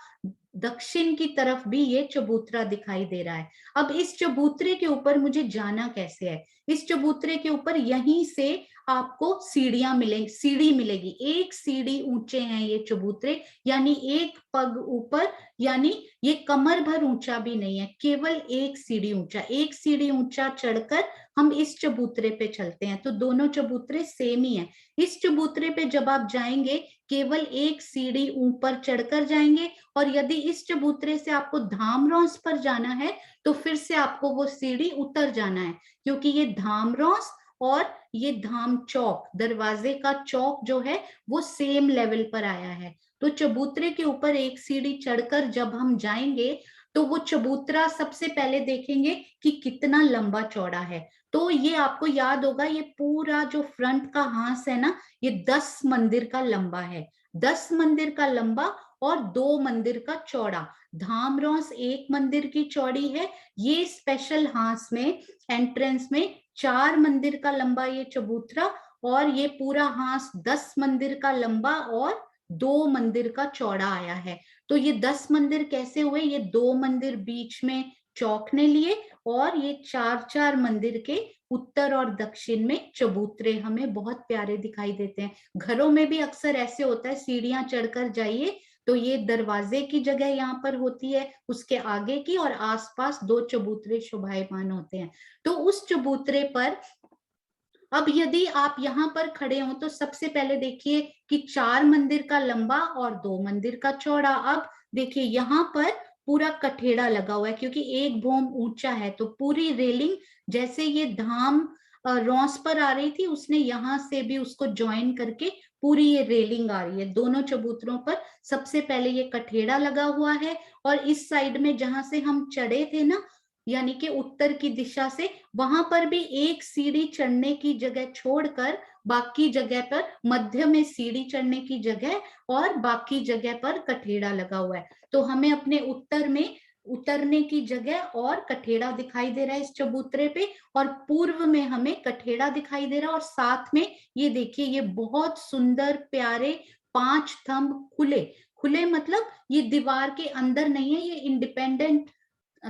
दक्षिण की तरफ भी ये चबूतरा दिखाई दे रहा है। अब इस चबूतरे के ऊपर मुझे जाना कैसे है, इस चबूतरे के ऊपर यहीं से आपको सीढ़ियां मिलेंगी, सीढ़ी मिलेगी, एक सीढ़ी ऊंचे हैं ये चबूतरे, यानी एक पग ऊपर, यानी ये कमर भर ऊंचा भी नहीं है, केवल एक सीढ़ी ऊंचा, एक सीढ़ी ऊंचा चढ़कर हम इस चबूतरे पे चलते हैं। तो दोनों चबूतरे सेम ही हैं। इस चबूतरे पे जब आप जाएंगे केवल एक सीढ़ी ऊपर चढ़कर जाएंगे, और यदि इस चबूतरे से आपको धामरौस पर जाना है तो फिर से आपको वो सीढ़ी उतर जाना है, क्योंकि ये धामरौस और ये धाम चौक, दरवाजे का चौक जो है वो सेम लेवल पर आया है। तो चबूतरे के ऊपर एक सीढ़ी चढ़कर जब हम जाएंगे तो वो चबूतरा सबसे पहले देखेंगे कि कितना लंबा चौड़ा है। तो ये आपको याद होगा, ये पूरा जो फ्रंट का हांस है ना, ये 10 मंदिर का लंबा है, 10 मंदिर का लंबा और 2 मंदिर का चौड़ा। धामरौस एक मंदिर की चौड़ी है, ये स्पेशल हांस में एंट्रेंस में 4 मंदिर का लंबा ये चबूतरा, और ये पूरा हांस 10 मंदिर का लंबा और 2 मंदिर का चौड़ा आया है। तो ये 10 मंदिर कैसे हुए, ये 2 मंदिर बीच में चौक ने लिए, और ये 4 मंदिर के उत्तर और दक्षिण में चबूतरे हमें बहुत प्यारे दिखाई देते हैं। घरों में भी अक्सर ऐसे होता है, सीढ़ियां चढ़कर जाइए तो ये दरवाजे की जगह यहाँ पर होती है, उसके आगे की और आसपास 2 चबूतरे शोभायमान होते हैं। तो उस चबूतरे पर अब यदि आप यहाँ पर खड़े हो तो सबसे पहले देखिए कि 4 मंदिर का लंबा और 2 मंदिर का चौड़ा। अब देखिए यहाँ पर पूरा कठेड़ा लगा हुआ है, क्योंकि एक भौम ऊंचा है, तो पूरी रेलिंग जैसे ये धाम रौस पर आ रही थी, उसने यहाँ से भी उसको ज्वाइन करके पूरी ये रेलिंग आ रही है दोनों चबूतरों पर। सबसे पहले ये कठेड़ा लगा हुआ है, और इस साइड में जहां से हम चढ़े थे ना, यानी कि उत्तर की दिशा से, वहां पर भी एक सीढ़ी चढ़ने की जगह छोड़कर बाकी जगह पर, मध्य में सीढ़ी चढ़ने की जगह और बाकी जगह पर कठेड़ा लगा हुआ है। तो हमें अपने उत्तर में उतरने की जगह और कठेड़ा दिखाई दे रहा है इस चबूतरे पे, और पूर्व में हमें कठेड़ा दिखाई दे रहा है, और साथ में ये देखिए ये बहुत सुंदर प्यारे 5 थंब खुले खुले, मतलब ये दीवार के अंदर नहीं है, ये इंडिपेंडेंट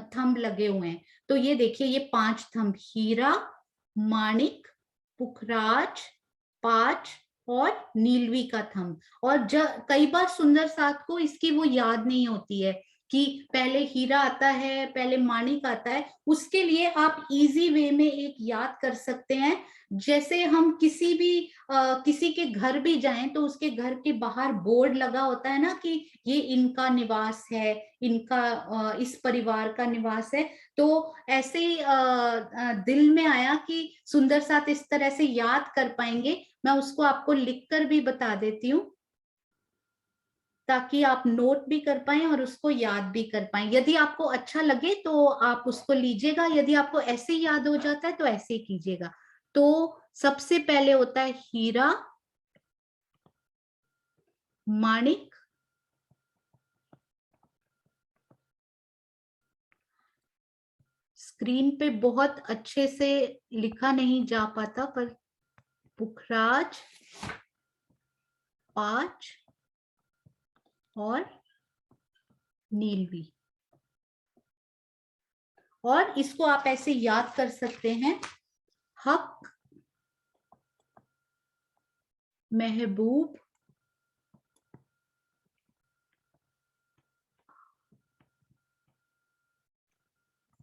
थंब लगे हुए हैं। तो ये देखिए ये 5 थंब, हीरा, माणिक, पुखराज, पांच और नीलवी का थंब। और कई बार सुंदर साथ को इसकी वो याद नहीं होती है कि पहले हीरा आता है, पहले माणिक आता है। उसके लिए आप इजी वे में एक याद कर सकते हैं, जैसे हम किसी के घर भी जाएं तो उसके घर के बाहर बोर्ड लगा होता है ना कि ये इनका निवास है, इनका इस परिवार का निवास है। तो ऐसे ही दिल में आया कि सुंदर साथ इस तरह से याद कर पाएंगे। मैं उसको आपको लिखकर भी बता देती हूँ ताकि आप नोट भी कर पाएं और उसको याद भी कर पाएं। यदि आपको अच्छा लगे तो आप उसको लीजिएगा, यदि आपको ऐसे ही याद हो जाता है तो ऐसे ही कीजिएगा। तो सबसे पहले होता है हीरा, माणिक, स्क्रीन पे बहुत अच्छे से लिखा नहीं जा पाता, पर पुखराज, पांच और नीलवी। और इसको आप ऐसे याद कर सकते हैं, हक, महबूब,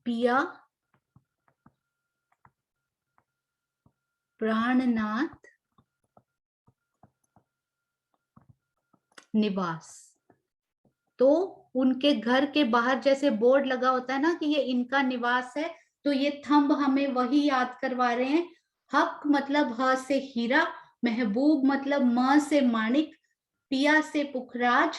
पिया, प्राणनाथ, निवास। तो उनके घर के बाहर जैसे बोर्ड लगा होता है ना कि ये इनका निवास है, तो ये थंब हमें वही याद करवा रहे हैं। हक मतलब ह से हीरा, महबूब मतलब म से माणिक, पिया से पुखराज,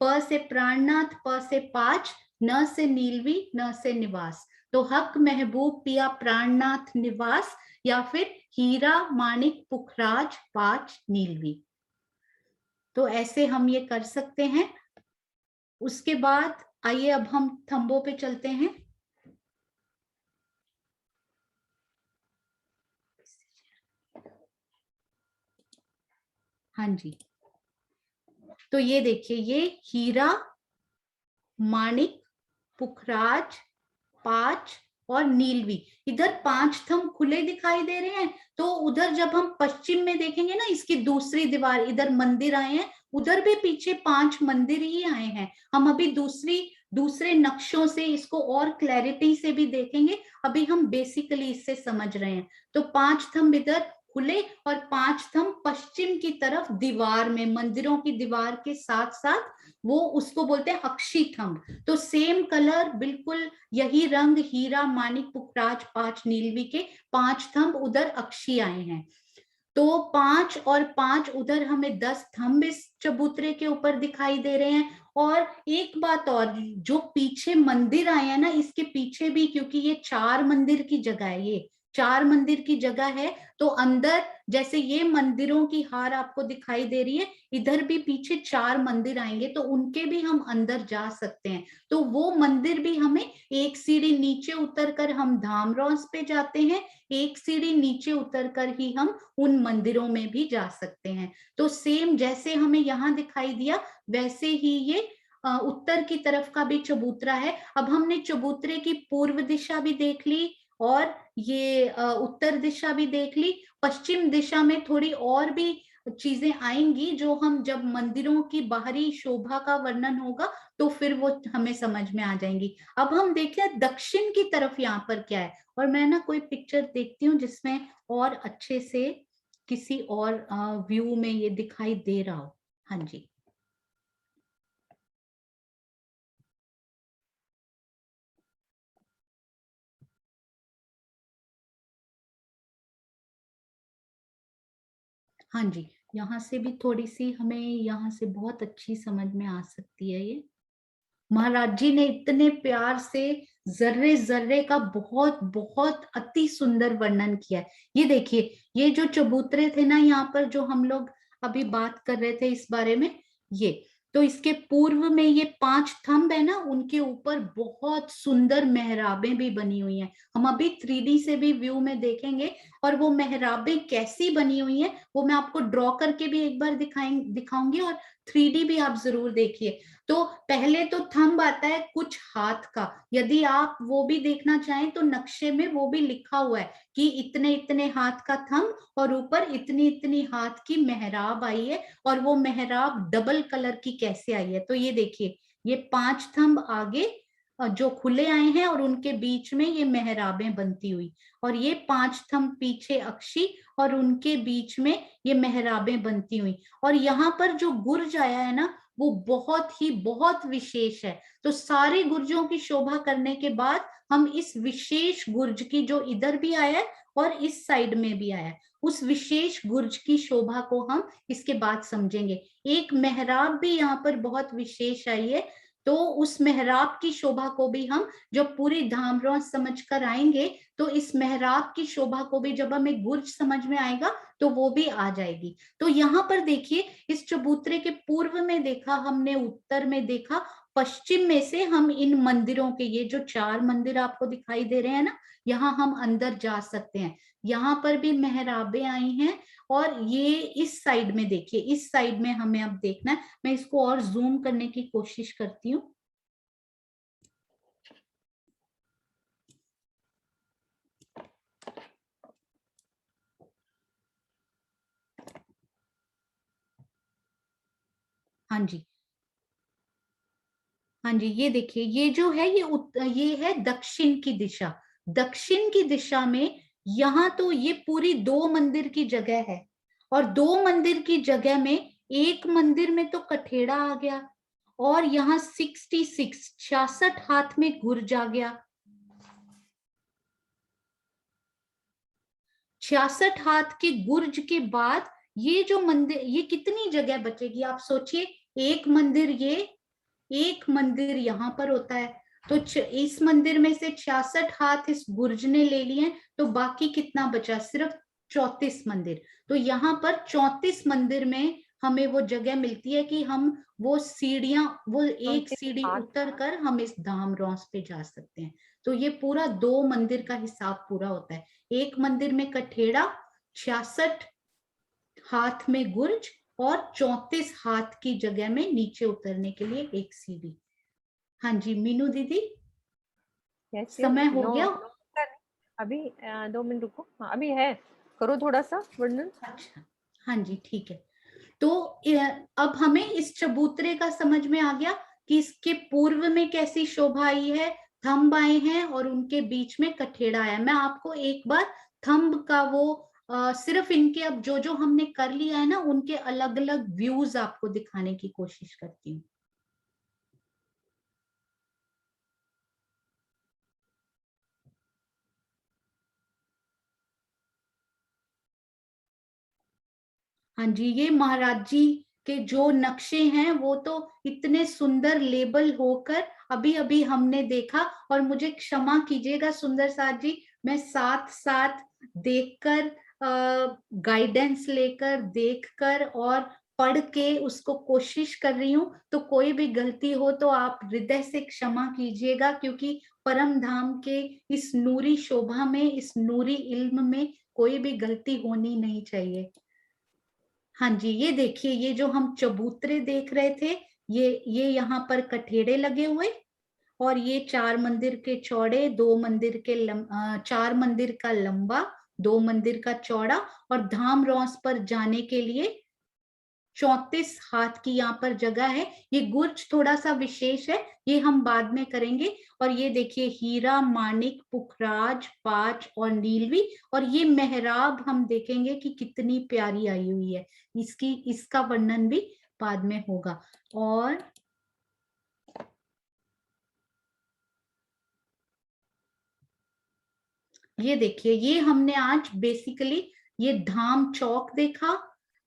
प से प्राणनाथ, प से पांच न से नीलवी, न से निवास। तो हक महबूब पिया प्राणनाथ निवास, या फिर हीरा माणिक पुखराज पांच नीलवी। तो ऐसे हम ये कर सकते हैं। उसके बाद आइए अब हम थंबों पे चलते हैं। हाँ जी, तो ये देखिए, ये हीरा माणिक पुखराज पांच और नीलवी, इधर 5 थंब खुले दिखाई दे रहे हैं। तो उधर जब हम पश्चिम में देखेंगे ना, इसकी दूसरी दीवार, इधर मंदिर आए हैं, उधर भी पीछे 5 मंदिर ही आए हैं। हम अभी दूसरे नक्शों से इसको और क्लैरिटी से भी देखेंगे, अभी हम बेसिकली इससे समझ रहे हैं। तो 5 थंब इधर खुले और 5 थंब पश्चिम की तरफ दीवार में, मंदिरों की दीवार के साथ साथ, वो उसको बोलते हैं अक्षी थंब। तो सेम कलर, बिल्कुल यही रंग, हीरा माणिक पुखराज पांच नीलवी के 5 थंब उधर अक्षी आए हैं। तो 5 और 5 उधर हमें 10 थंब इस चबूतरे के ऊपर दिखाई दे रहे हैं। और एक बात और, जो पीछे मंदिर आए हैं ना, इसके पीछे भी, क्योंकि ये 4 मंदिर की जगह है, ये 4 मंदिर की जगह है, तो अंदर जैसे ये मंदिरों की हार आपको दिखाई दे रही है, इधर भी पीछे 4 मंदिर आएंगे, तो उनके भी हम अंदर जा सकते हैं। तो वो मंदिर भी हमें एक सीढ़ी नीचे उतरकर हम धामरौस पे जाते हैं, एक सीढ़ी नीचे उतरकर ही हम उन मंदिरों में भी जा सकते हैं। तो सेम जैसे हमें यहाँ दिखाई दिया, वैसे ही ये उत्तर की तरफ का भी चबूतरा है। अब हमने चबूतरे की पूर्व दिशा भी देख ली और ये उत्तर दिशा भी देख ली। पश्चिम दिशा में थोड़ी और भी चीजें आएंगी, जो हम जब मंदिरों की बाहरी शोभा का वर्णन होगा तो फिर वो हमें समझ में आ जाएंगी। अब हम देखें दक्षिण की तरफ यहाँ पर क्या है, और मैं ना कोई पिक्चर देखती हूँ जिसमें और अच्छे से किसी और व्यू में ये दिखाई दे रहा हो। हाँ जी, हाँ जी, यहाँ से भी थोड़ी सी हमें यहाँ से बहुत अच्छी समझ में आ सकती है ये। महाराज जी ने इतने प्यार से जर्रे जर्रे का बहुत बहुत अति सुंदर वर्णन किया है। ये देखिए, ये जो चबूतरे थे ना यहाँ पर, जो हम लोग अभी बात कर रहे थे इस बारे में, ये तो इसके पूर्व में ये 5 थंब है ना, उनके ऊपर बहुत सुंदर मेहराबें भी बनी हुई हैं। हम अभी 3D से भी व्यू में देखेंगे, और वो मेहराबें कैसी बनी हुई हैं वो मैं आपको ड्रॉ करके भी एक बार दिखाऊंगी, और 3D भी आप जरूर देखिए। तो पहले तो थंब आता है कुछ हाथ का, यदि आप वो भी देखना चाहें तो नक्शे में वो भी लिखा हुआ है कि इतने इतने हाथ का थंब, और ऊपर इतनी इतनी हाथ की मेहराब आई है, और वो मेहराब डबल कलर की कैसे आई है। तो ये देखिए, ये 5 थंब आगे जो खुले आए हैं, और उनके बीच में ये मेहराबें बनती हुई, और ये 5 थंब पीछे अक्षी, और उनके बीच में ये मेहराबें बनती हुई। और यहाँ पर जो गुर्ज आया है ना, वो बहुत विशेष है। तो सारे गुर्जों की शोभा करने के बाद हम इस विशेष गुर्ज की, जो इधर भी आया है और इस साइड में भी आया है, उस विशेष गुर्ज की शोभा को हम इसके बाद समझेंगे। एक मेहराब भी यहाँ पर बहुत विशेष आई है, तो उस मेहराब की शोभा को भी हम, जो पूरी धामरौस समझ कर आएंगे, तो इस मेहराब की शोभा को भी जब हमें गुर्ज समझ में आएगा तो वो भी आ जाएगी। तो यहाँ पर देखिए, इस चबूतरे के पूर्व में देखा हमने, उत्तर में देखा, पश्चिम में से हम इन मंदिरों के, ये जो 4 मंदिर आपको दिखाई दे रहे हैं ना, यहाँ हम अंदर जा सकते हैं। यहाँ पर भी मेहराबें आई हैं, और ये इस साइड में देखिए, इस साइड में हमें अब देखना है। मैं इसको और जूम करने की कोशिश करती हूँ। हाँ जी, हाँ जी, ये देखिए, ये जो है ये है दक्षिण की दिशा। दक्षिण की दिशा में यहाँ तो ये पूरी 2 मंदिर की जगह है, और 2 मंदिर की जगह में एक मंदिर में तो कठेड़ा आ गया, और यहाँ 66 हाथ में गुर्ज आ गया। 66 हाथ के गुर्ज के बाद ये जो मंदिर, ये कितनी जगह बचेगी आप सोचिए। एक मंदिर ये, एक मंदिर यहाँ पर होता है, तो इस मंदिर में से 66 हाथ इस गुर्ज ने ले लिए, तो बाकी कितना बचा? सिर्फ 34 मंदिर। तो यहाँ पर 34 मंदिर में हमें वो जगह मिलती है कि हम वो सीढ़ियां, वो एक सीढ़ी उतर कर हम इस धाम रॉस पे जा सकते हैं। तो ये पूरा 2 मंदिर का हिसाब पूरा होता है। एक मंदिर में कठेड़ा, 66 हाथ में गुर्ज और 34 हाथ की जगह में नीचे उतरने के लिए एक सीढ़ी। हाँ जी मीनू दीदी, समय हो गया? अभी 2 मिनट रुको। हाँ, अभी है, करो थोड़ा सा वर्णन। अच्छा, हाँ जी ठीक है। तो अब हमें इस चबूतरे का समझ में आ गया कि इसके पूर्व में कैसी शोभा आई है, थंब आए हैं और उनके बीच में कठेड़ा आया। मैं आपको एक बार थंब का वो सिर्फ इनके अब जो जो हमने कर लिया है ना, उनके अलग अलग व्यूज आपको दिखाने की कोशिश करती हूँ। हाँ जी, ये महाराज जी के जो नक्शे हैं वो तो इतने सुंदर लेबल होकर अभी अभी हमने देखा। और मुझे क्षमा कीजिएगा सुंदर साथ जी, मैं साथ साथ देखकर गाइडेंस लेकर देखकर और पढ़ के उसको कोशिश कर रही हूँ। तो कोई भी गलती हो तो आप हृदय से क्षमा कीजिएगा, क्योंकि परम धाम के इस नूरी शोभा में, इस नूरी इल्म में कोई भी गलती होनी नहीं चाहिए। हाँ जी, ये देखिए, ये जो हम चबूतरे देख रहे थे, ये यहाँ पर कठेड़े लगे हुए, और ये 4 मंदिर के चौड़े, 2 मंदिर के 4 मंदिर का लंबा, 2 मंदिर का चौड़ा, और धाम रॉस पर जाने के लिए 34 हाथ की यहाँ पर जगह है। ये गुर्ज थोड़ा सा विशेष है, ये हम बाद में करेंगे। और ये देखिए, हीरा, माणिक, पुखराज, पांच और नीलवी, और ये मेहराब हम देखेंगे कि कितनी प्यारी आई हुई है। इसका वर्णन भी बाद में होगा। और ये देखिए, ये हमने आज बेसिकली ये धाम चौक देखा,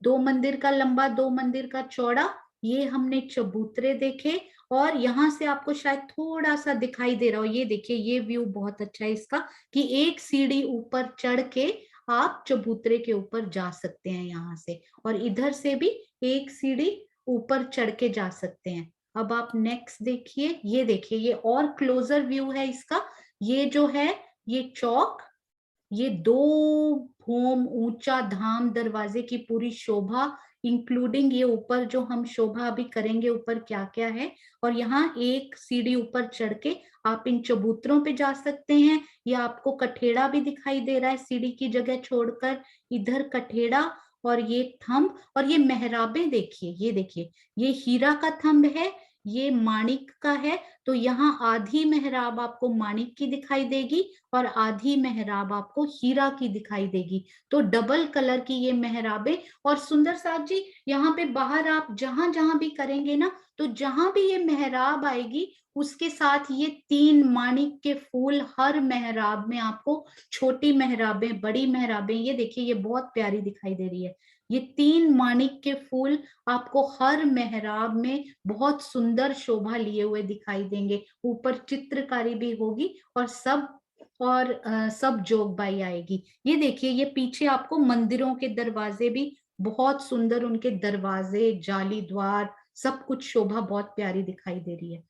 2 मंदिर का लंबा, 2 मंदिर का चौड़ा, ये हमने चबूतरे देखे। और यहाँ से आपको शायद थोड़ा सा दिखाई दे रहा हो, ये देखिए, ये व्यू बहुत अच्छा है इसका, कि एक सीढ़ी ऊपर चढ़ के आप चबूतरे के ऊपर जा सकते हैं यहाँ से, और इधर से भी एक सीढ़ी ऊपर चढ़ के जा सकते हैं। अब आप नेक्स्ट देखिए, ये देखिए, ये और क्लोजर व्यू है इसका। ये जो है, ये चौक, ये 2 भूम ऊंचा धाम दरवाजे की पूरी शोभा, इंक्लूडिंग ये ऊपर जो हम शोभा अभी करेंगे, ऊपर क्या क्या है। और यहाँ एक सीढ़ी ऊपर चढ़ के आप इन चबूतरों पे जा सकते हैं। या आपको कठेड़ा भी दिखाई दे रहा है सीढ़ी की जगह छोड़कर, इधर कठेड़ा और ये थंब। और ये मेहराबें देखिए, ये देखिए, ये हीरा का थंब है, ये माणिक का है। तो यहाँ आधी मेहराब आपको माणिक की दिखाई देगी और आधी मेहराब आपको हीरा की दिखाई देगी। तो डबल कलर की ये मेहराबें। और सुंदर साथ जी, यहाँ पे बाहर आप जहां जहां भी करेंगे ना, तो जहां भी ये मेहराब आएगी, उसके साथ ये 3 माणिक के फूल हर मेहराब में आपको, छोटी मेहराबें, बड़ी मेहराबें, ये देखिए, ये बहुत प्यारी दिखाई दे रही है। ये 3 माणिक के फूल आपको हर मेहराब में बहुत सुंदर शोभा लिए हुए दिखाई देंगे। ऊपर चित्रकारी भी होगी और सब जोगबाई आएगी। ये देखिए, ये पीछे आपको मंदिरों के दरवाजे भी बहुत सुंदर, उनके दरवाजे, जाली द्वार, सब कुछ शोभा बहुत प्यारी दिखाई दे रही है।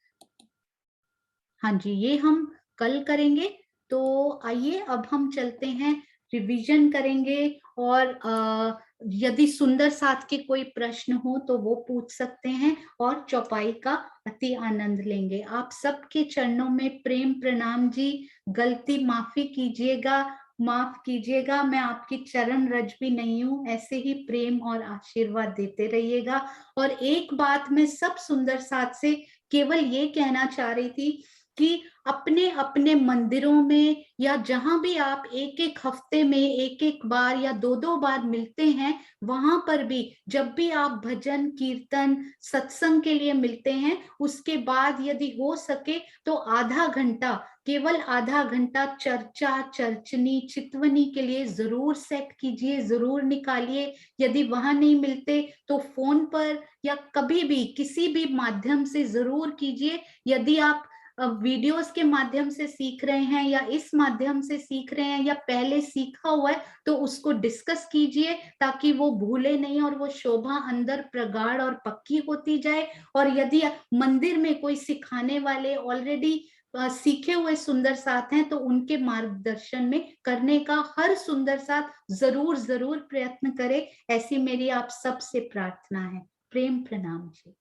हाँ जी, ये हम कल करेंगे। तो आइए अब हम चलते हैं, रिवीजन करेंगे। और यदि सुंदर साथ के कोई प्रश्न हो तो वो पूछ सकते हैं, और चौपाई का अति आनंद लेंगे। आप सबके चरणों में प्रेम प्रणाम जी। गलती माफी कीजिएगा, माफ कीजिएगा, मैं आपकी चरण रज भी नहीं हूँ। ऐसे ही प्रेम और आशीर्वाद देते रहिएगा। और एक बात मैं सब सुंदर साथ से केवल ये कहना चाह रही थी कि अपने अपने मंदिरों में, या जहां भी आप एक एक हफ्ते में एक एक बार या 2 बार मिलते हैं, वहां पर भी जब भी आप भजन कीर्तन सत्संग के लिए मिलते हैं, उसके बाद यदि हो सके तो आधा घंटा, केवल आधा घंटा चर्चा, चर्चनी, चितवनी के लिए जरूर सेट कीजिए, जरूर निकालिए। यदि वहां नहीं मिलते तो फोन पर या कभी भी किसी भी माध्यम से जरूर कीजिए। यदि आप वीडियोस के माध्यम से सीख रहे हैं या इस माध्यम से सीख रहे हैं या पहले सीखा हुआ है, तो उसको डिस्कस कीजिए ताकि वो भूले नहीं और वो शोभा अंदर प्रगाढ़ और पक्की होती जाए। और यदि मंदिर में कोई सिखाने वाले ऑलरेडी सीखे हुए सुंदर साथ हैं, तो उनके मार्गदर्शन में करने का हर सुंदर साथ जरूर जरूर प्रयत्न करे, ऐसी मेरी आप सबसे प्रार्थना है। प्रेम प्रणाम जी।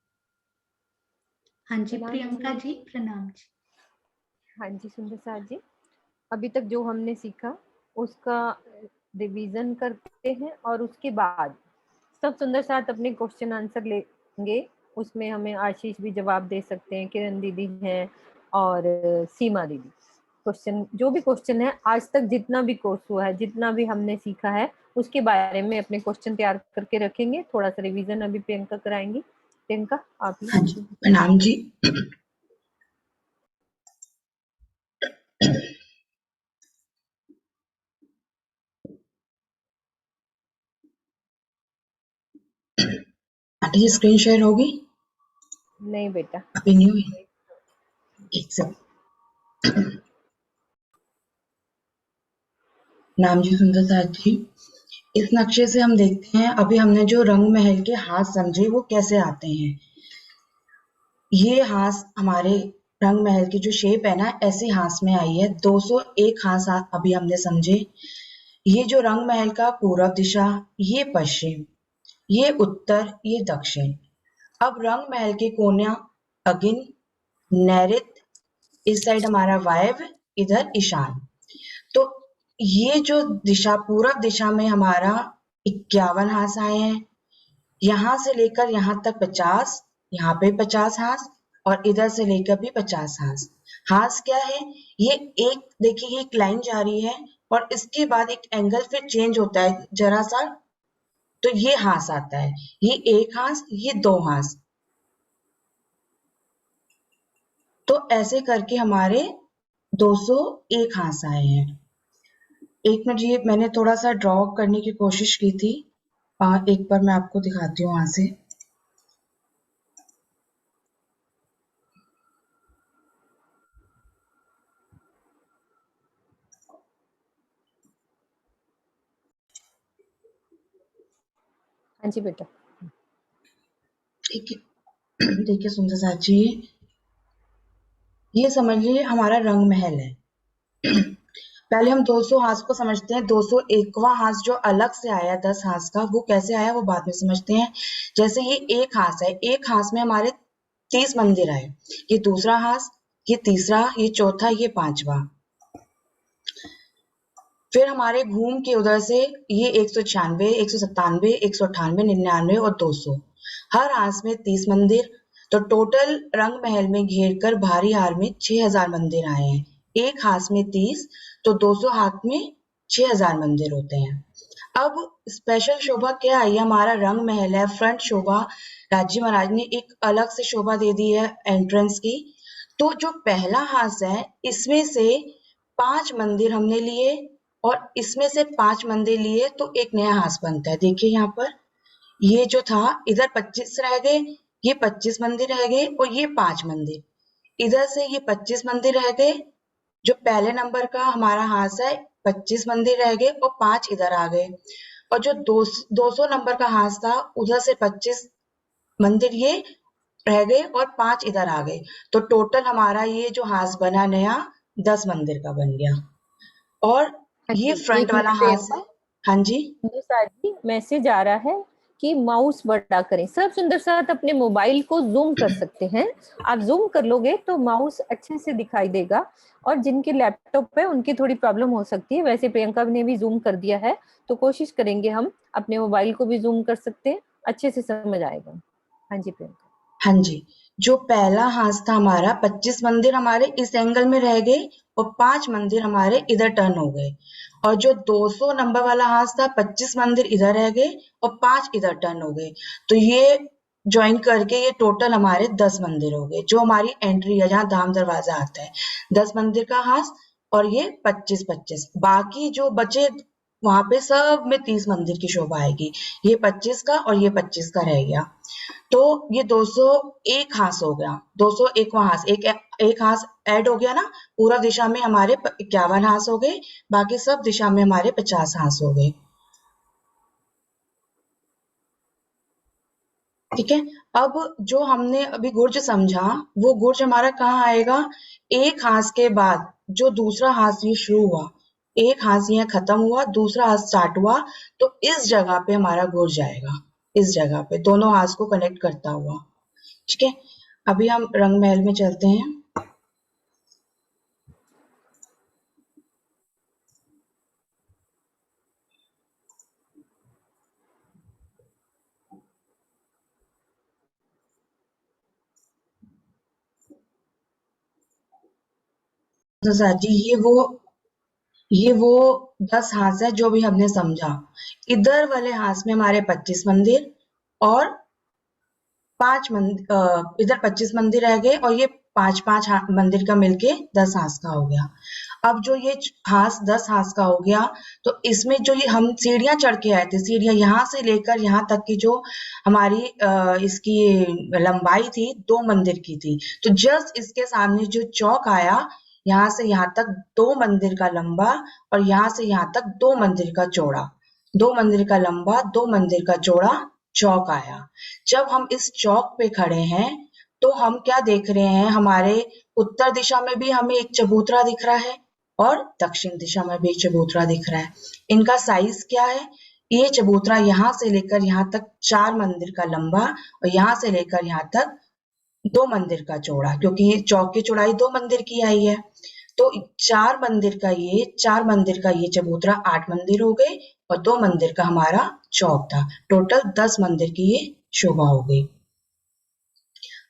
हाँ जी प्रणाम प्रियंका जी। जी, प्रणाम जी। हाँ जी सुंदर साथ जी, अभी तक जो हमने सीखा उसका रिवीजन करते हैं और उसके बाद सब सुंदर साथ अपने क्वेश्चन आंसर लेंगे। उसमें हमें आशीष भी जवाब दे सकते हैं, किरण दीदी हैं और सीमा दीदी। क्वेश्चन जो भी क्वेश्चन है आज तक जितना भी कोर्स हुआ है, जितना भी हमने सीखा है, उसके बारे में अपने क्वेश्चन तैयार करके रखेंगे। थोड़ा सा रिवीजन अभी प्रियंका कराएंगी। प्रियंका आप हाँ जी, प्रणाम जी। आंटी जी स्क्रीन शेयर होगी? नहीं बेटा, अभी नहीं हुई, एक सेकंड। नाम जी सुंदर साथ जी, इस नक्शे से हम देखते हैं अभी हमने जो रंग महल के हाथ समझे वो कैसे आते हैं। ये हाथ हमारे रंग महल की जो शेप है ना, ऐसी हाथ में आई है। 201 हाथ अभी हमने समझे। ये जो रंग महल का पूर्व दिशा, ये पश्चिम, ये उत्तर, ये दक्षिण। अब रंग महल के कोना अगिन, नैऋत्य, इस साइड हमारा वायव्य, इधर ईशान। तो ये जो दिशा पूर्व दिशा में हमारा 51 हाथ आए हैं। यहाँ से लेकर यहाँ तक 50, यहाँ पे 50 हाथ और इधर से लेकर भी 50 हाथ। हाथ क्या है? ये एक देखिए, ये एक लाइन जा रही है और इसके बाद एक एंगल फिर चेंज होता है जरा सा, तो ये हाथ आता है। ये एक हाथ, ये दो हाथ। तो ऐसे करके हमारे 201 हाथ आए हैं। एक मिनट, ये मैंने थोड़ा सा ड्रॉ करने की कोशिश की थी। एक बार मैं आपको दिखाती हूँ वहां से। हाँ जी बेटा। ठीक है, देखिए सुंदर साथ जी, ये समझ लीजिए हमारा रंग महल है। पहले हम 200 हाथ को समझते हैं। 201वां हाथ जो अलग से आया 10 हाथ का, वो कैसे आया वो बाद में समझते हैं। जैसे ये एक हाथ है, एक हाथ में हमारे 30 मंदिर आए। ये दूसरा हाथ, ये तीसरा, ये चौथा, ये पांचवा। फिर हमारे घूम के उधर से ये 196, 197, 198, 99 और 200। हर हाथ में 30 मंदिर। तो टोटल रंग महल में घेर कर भारी हार में 6000 मंदिर आए हैं। एक हाथ में 30, तो 200 हाथ में 6000 मंदिर होते हैं। अब स्पेशल शोभा क्या आई? हमारा रंग महल है, फ्रंट शोभा राजी महाराज ने एक अलग से शोभा दे दी है एंट्रेंस की। तो जो पहला हाथ है, इसमें से 5 मंदिर हमने लिए और इसमें से 5 मंदिर लिए, तो एक नया हाथ बनता है। देखिए यहाँ पर ये जो था, इधर 25 रह गए, ये 25 मंदिर रह गए और ये 5 मंदिर। इधर से ये 25 मंदिर रह गए। जो पहले नंबर का हमारा हाथ है, 25 मंदिर रह गए और 5 इधर आ गए। और जो 200 नंबर का हाथ था, उधर से 25 मंदिर ये रह गए और 5 इधर आ गए। तो टोटल हमारा ये जो हाथ बना नया, 10 मंदिर का बन गया। और हाँ ये जी, फ्रंट एक वाला मिनट हाथ है। प्रियंका। हाँ जी, सुंदर साथ जी, मैसेज आ रहा है कि माउस बड़ा करें। सब सुंदर साथ अपने मोबाइल को जूम कर सकते हैं। आप जूम कर लोगे तो माउस अच्छे से दिखाई देगा। और जिनके लैपटॉप पे उनकी थोड़ी प्रॉब्लम हो सकती है। वैसे प्रियंका ने भी जूम कर दिया है, तो कोशिश करेंगे हम अपने मोबाइल को भी जूम कर सकते हैं, अच्छे से समझ आएगा। हाँ जी प्रियंका। हाँ जी। जो पहला हाथ था हमारा, 25 मंदिर हमारे इस एंगल में रह गए और 5 मंदिर हमारे इधर टर्न हो गए। और जो 200 नंबर वाला हाथ था, 25 मंदिर इधर रह गए और 5 इधर टर्न हो गए। तो ये ज्वाइन करके ये टोटल हमारे 10 मंदिर हो गए। जो हमारी एंट्री है, जहाँ धाम दरवाजा आता है, 10 मंदिर का हाथ और ये 25-25। बाकी जो बचे वहां पे सब में 30 मंदिर की शोभा आएगी। ये 25 का और ये 25 का रह गया। तो ये 201 हास हो गया, 201 हास, एक हास ऐड हो गया ना, पूरा दिशा में हमारे 51 हास हो गए, बाकी सब दिशा में हमारे 50 हास हो गए। ठीक है, अब जो हमने अभी गुर्ज समझा, वो गुर्ज हमारा कहाँ आएगा, एक हास के बाद जो दूसरा हास ये शुरू हुआ, एक हास यहाँ खत्म हुआ, दूसरा हास स्टार्ट हुआ, तो इस जगह पे हमारा गुर्ज आएगा, इस जगह पे दोनों हास को कनेक्ट करता हुआ। ठीक है, अभी हम रंग महल में चलते हैं। तो सर जी ये वो 10 हास है जो भी हमने समझा। इधर वाले हास में हमारे 25 मंदिर और 5 मंदिर, इधर 25 मंदिर रह गए और ये 5-5 मंदिर का मिलके 10 हास का हो गया। अब जो ये हास 10 हास का हो गया, तो इसमें जो ये हम सीढ़ियां चढ़ के आए थे, सीढ़ियां यहाँ से लेकर यहाँ तक की जो हमारी इसकी लंबाई थी 2 मंदिर की थी, तो जस्ट इसके सामने जो चौक आया, यहाँ से यहाँ तक 2 मंदिर का लंबा और यहाँ से यहाँ तक 2 मंदिर का चौड़ा, 2 मंदिर का लंबा 2 मंदिर का चौड़ा चौक आया। जब हम इस चौक पे खड़े हैं तो हम क्या देख रहे हैं, हमारे उत्तर दिशा में भी हमें एक चबूतरा दिख रहा है और दक्षिण दिशा में भी एक चबूतरा दिख रहा है। इनका साइज क्या है, ये चबूतरा यहाँ से लेकर यहाँ तक 4 मंदिर का लंबा और यहाँ से लेकर यहाँ तक 2 मंदिर का चौड़ा, क्योंकि ये चौक की चौड़ाई 2 मंदिर की आई है, तो 4 मंदिर का ये चबूतरा 8 मंदिर हो गए और 2 मंदिर का हमारा चौक था, टोटल 10 मंदिर की ये शोभा हो गई।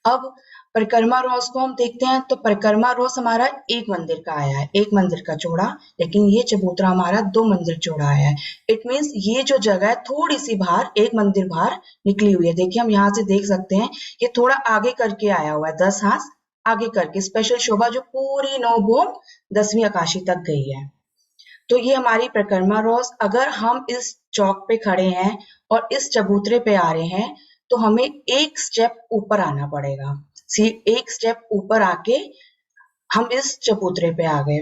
अब परिक्रमा रोस को हम देखते हैं, तो परिक्रमा रोस हमारा 1 मंदिर का आया है, 1 मंदिर का चौड़ा, लेकिन ये चबूतरा हमारा 2 मंदिर चौड़ा आया है। इट मीन्स ये जो जगह है थोड़ी सी बाहर, 1 मंदिर बाहर निकली हुई है। देखिए हम यहाँ से देख सकते हैं, ये थोड़ा आगे करके आया हुआ है, 10 हास आगे करके, स्पेशल शोभा जो पूरी 9 भूम 10वीं आकाशी तक गई है। तो ये हमारी परिक्रमा रोस। अगर हम इस चौक पे खड़े हैं और इस चबूतरे पे आ रहे हैं, तो हमें एक स्टेप ऊपर आना पड़ेगा, एक स्टेप ऊपर आके हम इस चबूतरे पे आ गए।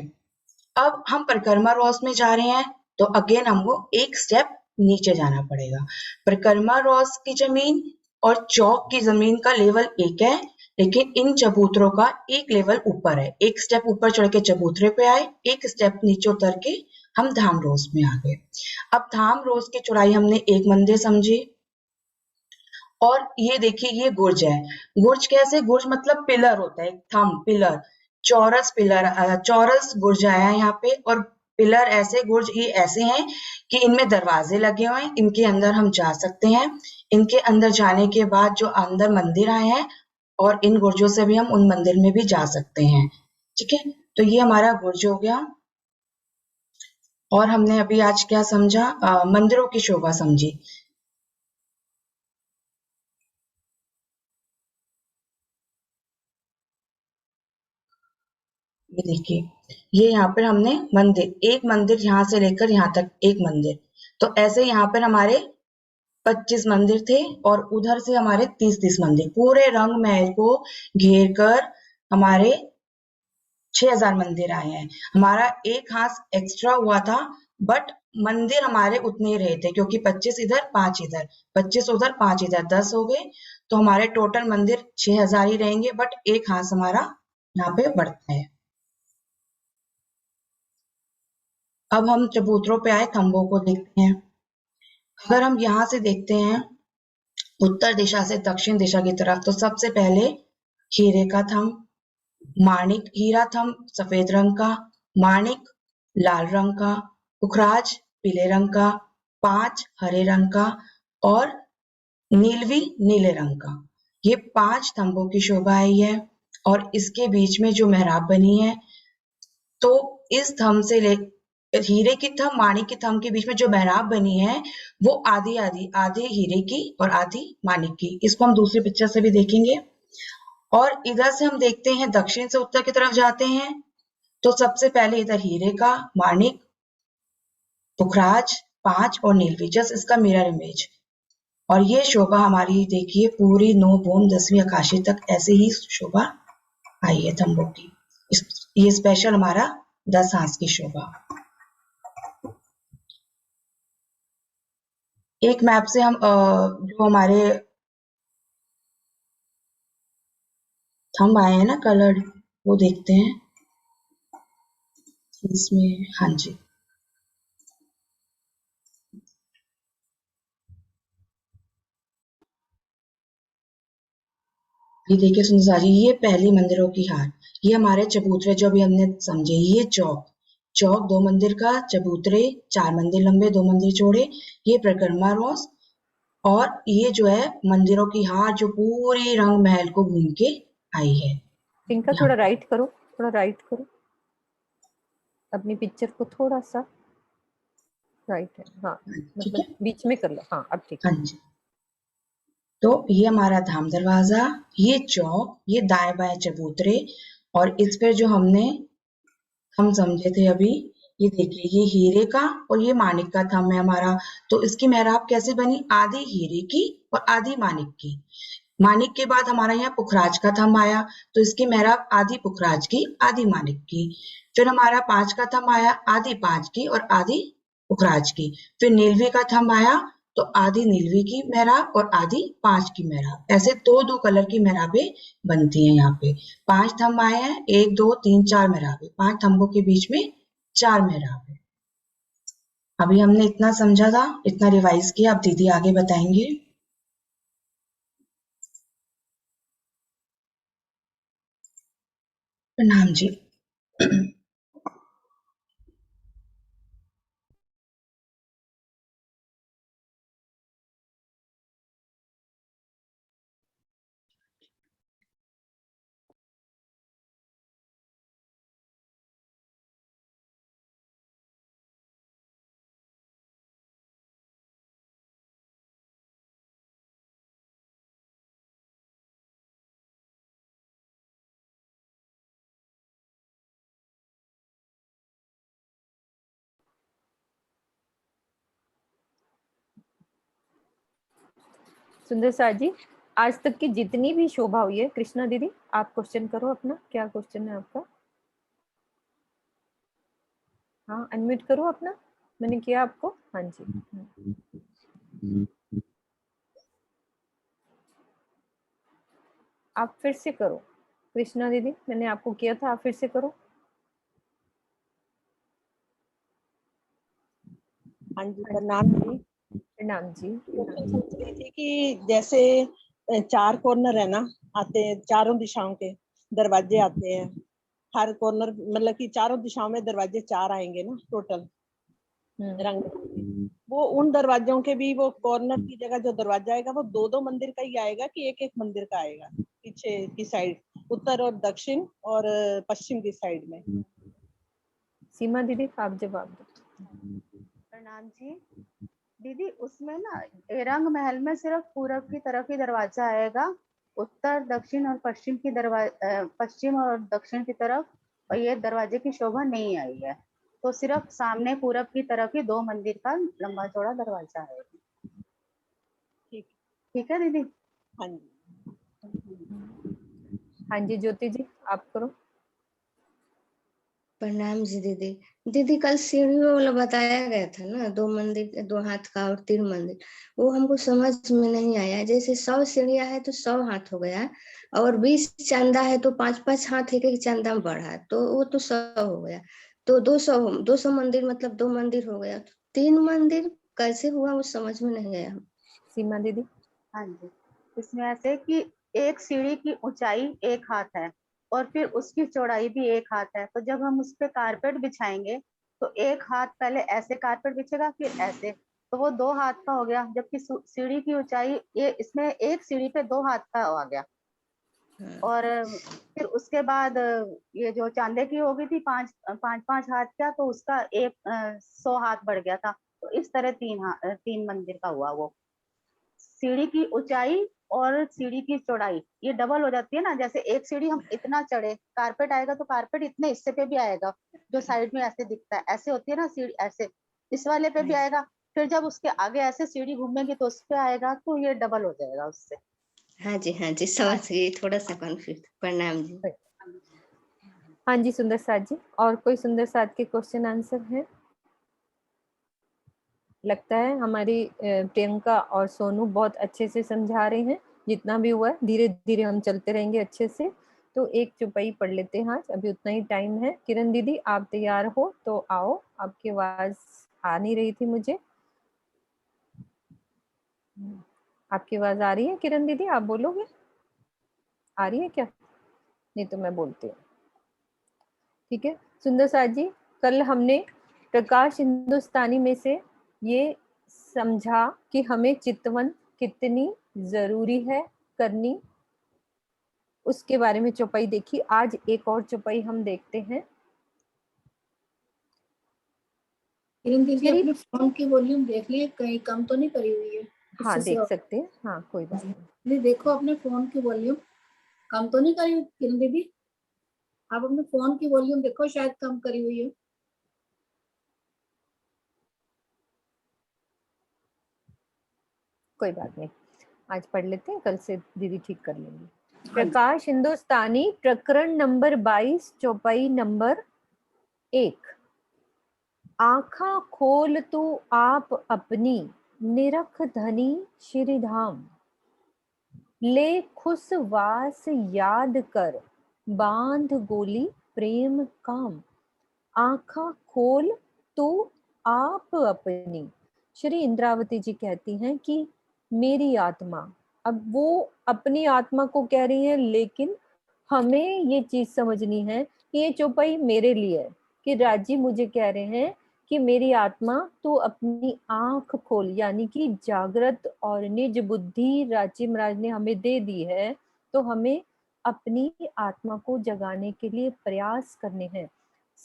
अब हम परिक्रमा रोस में जा रहे हैं, तो अगेन हमको एक स्टेप नीचे जाना पड़ेगा। परिक्रमा रोस की जमीन और चौक की जमीन का लेवल एक है, लेकिन इन चबूतरों का एक लेवल ऊपर है, एक स्टेप ऊपर चढ़ के चबूतरे पे आए, एक स्टेप नीचे उतर के हम धाम रोस में आ गए। अब धाम रोस की चौड़ाई हमने 1 मंदिर समझी, और ये देखिए ये गुर्ज है। गुर्ज कैसे, गुर्ज मतलब पिलर होता है, थंब पिलर, चौरस पिलर, चौरस गुर्ज आया है यहाँ पे, और पिलर ऐसे गुर्ज ये ऐसे हैं कि इनमें दरवाजे लगे हुए हैं, इनके अंदर हम जा सकते हैं। इनके अंदर जाने के बाद जो अंदर मंदिर आए हैं, और इन गुर्जों से भी हम उन मंदिर में भी जा सकते हैं। ठीक है, तो ये हमारा गुर्ज हो गया। और हमने अभी आज क्या समझा, मंदिरों की शोभा समझी। ये देखिए, ये यहाँ पर हमने मंदिर, एक मंदिर यहाँ से लेकर यहाँ तक एक मंदिर, तो ऐसे यहाँ पर हमारे 25 मंदिर थे और उधर से हमारे 30-30 मंदिर, पूरे रंग महल को घेर कर हमारे 6000 मंदिर आए हैं। हमारा एक हाथ एक्स्ट्रा हुआ था, बट मंदिर हमारे उतने ही रहे थे, क्योंकि 25 इधर 5 इधर, 25 उधर 5 इधर, 10 हो गए, तो हमारे टोटल मंदिर 6000 ही रहेंगे, बट एक हाथ हमारा यहाँ पे बढ़ता है। अब हम चबूतरों पे आए, खंभों को देखते हैं। अगर हम यहाँ से देखते हैं उत्तर दिशा से दक्षिण दिशा की तरफ, तो सबसे पहले हीरे का थंब, माणिक, हीरा थंब सफेद रंग का, माणिक लाल रंग का, पुखराज पीले रंग का, 5 हरे रंग का और नीलवी नीले रंग का। ये 5 थंबों की शोभा आई है, और इसके बीच में जो मेहराब बनी है, तो इस थंब से ले हीरे की थंब माणिक की थंब के बीच में जो मेहराब बनी है, वो आधी हीरे की और आधी माणिक की। इसको हम दूसरी पिक्चर से भी देखेंगे। और इधर से हम देखते हैं, दक्षिण से उत्तर की तरफ जाते हैं, तो सबसे पहले इधर हीरे का, माणिक, पुखराज 5 और नीलवी, जस्ट इसका मिरर इमेज। और ये शोभा हमारी देखिए पूरी 9 भूम 10वीं आकाशी तक ऐसे ही शोभा आई है तंबू की। ये स्पेशल हमारा 10 हाथ की शोभा। एक मैप से हम जो हमारे थंब आए हैं ना कलर्ड, वो देखते हैं इसमें। हाँ जी, ये देखिए सुंदर जी, ये पहली मंदिरों की हार, ये हमारे चबूतरे जो अभी हमने समझे। ये चौक, चौक 2 मंदिर का, चबूतरे 4 मंदिर लंबे 2 मंदिर चौड़े, ये परिक्रमा रोस, और ये जो है मंदिरों की हार जो पूरी रंग महल को घूम के आई है। इनका थोड़ा राइट करो, थोड़ा राइट करो, अपनी पिक्चर को थोड़ा सा राइट है। हाँ ठीक है, मतलब बीच में कर लो। हाँ अब ठीक है। हाँ जी। तो ये हमारा धाम दरवाजा, ये चौक, ये दाएं बाएं चबूतरे, और इस पर जो हम समझे थे अभी, ये देखिए ये हीरे का और ये मानिक का थंब है हमारा। तो इसकी मेहराब कैसे बनी? आधी हीरे की और आधी मानिक की। मानिक के बाद हमारा यहाँ पुखराज का थंब आया, तो इसकी मेहराब आधी पुखराज की आधी मानिक की। फिर हमारा 5 का थंब आया, आधी 5 की और आधी पुखराज की। फिर नीलवी का थंब आया, तो आधी नीलवी की मेहराब और आधी 5 की मेहराब। ऐसे दो कलर की मेहराबें बनती हैं यहाँ पे। 5 थंब आए हैं, 1 2 3 4 मेहराबें, 5 थंबों के बीच में 4 मेहराबें। अभी हमने इतना समझा था, इतना रिवाइज किया। अब दीदी आगे बताएंगे। प्रणाम जी। सुंदर सार जी, आज तक की जितनी भी शोभा हुई है, कृष्णा दीदी आप क्वेश्चन करो अपना। क्या क्वेश्चन है आपका? हाँ अनम्यूट करो अपना, मैंने किया आपको। हाँ जी, आप फिर से करो। कृष्णा दीदी मैंने आपको किया था, आप फिर से करो। हाँ जी, प्रणाम जी। प्रणाम जी। क्वेश्चन पूछ रही थी कि जैसे 4 कॉर्नर है ना, आते हैं चारों दिशाओं के दरवाजे आते हैं, हर कॉर्नर मतलब कि चारों दिशाओं में दरवाजे 4 आएंगे ना टोटल रंग में। वो उन दरवाजों के भी वो कॉर्नर की जगह जो दरवाजा आएगा वो 2-2 मंदिर का ही आएगा कि एक मंदिर का आएगा? पीछे की साइड, उत्तर और दक्षिण और पश्चिम की साइड में। सीमा दीदी आप जवाब दो। प्रणाम जी। दीदी उसमें ना रंग महल में सिर्फ पूरब की तरफ ही दरवाजा आएगा, उत्तर दक्षिण और पश्चिम की पश्चिम और दक्षिण की तरफ और ये दरवाजे की शोभा नहीं आई है। तो सिर्फ सामने पूरब की तरफ ही 2 मंदिर का लंबा चौड़ा दरवाजा है। ठीक, ठीक है दीदी। हाँ जी। हाँ जी ज्योति जी आप करो। प्रणाम जी दीदी। दीदी कल सीढ़ियों वाला बताया गया था ना, 2 मंदिर 2 हाथ का और 3 मंदिर, वो हमको समझ में नहीं आया। जैसे 100 सीढ़ियां है तो 100 हाथ हो गया, और 20 चंदा है तो 5-5 हाथ एक एक चंदा में बढ़ा, तो वो तो 100 हो गया। तो 200 मंदिर मतलब 2 मंदिर हो गया, तो 3 मंदिर कैसे हुआ वो समझ में नहीं आया। सीमा दीदी। हाँ जी, इसमें ऐसे कि एक सीढ़ी की ऊंचाई 1 हाथ है और फिर उसकी चौड़ाई भी 1 हाथ है। तो जब हम उस पे कारपेट बिछाएंगे तो 1 हाथ पहले ऐसे कारपेट बिछेगा, फिर ऐसे, तो वो 2 हाथ का हो गया। जबकि सीढ़ी की ऊंचाई ये इसमें एक सीढ़ी पे 2 हाथ का आ गया। और फिर उसके बाद ये जो चांदे की हो गई थी 5-5 हाथ का, तो उसका 100 हाथ बढ़ गया था। तो इस तरह 3 मंदिर का हुआ वो। सीढ़ी की ऊंचाई और सीढ़ी की चौड़ाई ये डबल हो जाती है ना। जैसे एक सीढ़ी हम इतना चढ़े, कारपेट आएगा तो कारपेट इतने हिस्से पे भी आएगा जो साइड में ऐसे दिखता है, ऐसे होती है ना सीढ़ी, ऐसे इस वाले पे भी आएगा। फिर जब उसके आगे ऐसे सीढ़ी घूमेंगे तो उस पे आएगा, तो ये डबल हो जाएगा उससे। हाँ जी समझ गई, थोड़ा सा कंफ्यूज। प्रणाम जी। हाँ जी सुंदर साथ जी, और कोई सुंदर साथ के क्वेश्चन आंसर है? लगता है हमारी प्रियंका और सोनू बहुत अच्छे से समझा रहे हैं। जितना भी हुआ है धीरे धीरे हम चलते रहेंगे अच्छे से। तो एक चौपाई पढ़ लेते हैं आज, अभी उतना ही टाइम है। किरण दीदी आप तैयार हो तो आओ, आपकी आवाज आ नहीं रही थी मुझे। आपकी आवाज आ रही है किरण दीदी? आप बोलोगे, आ रही है क्या? नहीं तो मैं बोलती हूँ। ठीक है सुंदर साथ जी, कल हमने प्रकाश हिंदुस्तानी में से ये समझा कि हमें चितवन कितनी जरूरी है करनी, उसके बारे में चौपाई देखी। आज एक और चौपाई हम देखते हैं। किरण दीदी अपने फोन की वॉल्यूम देख लिए, कहीं कम तो नहीं करी हुई है? हाँ देख सकते हैं, हाँ कोई बात नहीं। देखो अपने फोन की वॉल्यूम कम तो नहीं करी हुई किरण दीदी? आप अपने फोन की वॉल्यूम देखो, शायद कम करी हुई है। कोई बात नहीं, आज पढ़ लेते हैं, कल से दीदी ठीक कर लेंगे। प्रकाश हिंदुस्तानी प्रकरण नंबर 22 चौपाई नंबर 1। आँखा खोल तू आप अपनी, निरख धनी श्रीधाम, ले खुश वास याद कर, बांध गोली प्रेम काम। आँखा खोल तू आप अपनी। श्री इंद्रावती जी कहती हैं कि मेरी आत्मा, अब वो अपनी आत्मा को कह रही है, लेकिन हमें ये चीज समझनी है कि ये चौपाई मेरे लिए है, कि राजी मुझे कह रहे हैं कि मेरी आत्मा तू अपनी आंख खोल, यानी कि जागृत और निज बुद्धि राजी महाराज ने हमें दे दी है, तो हमें अपनी आत्मा को जगाने के लिए प्रयास करने हैं।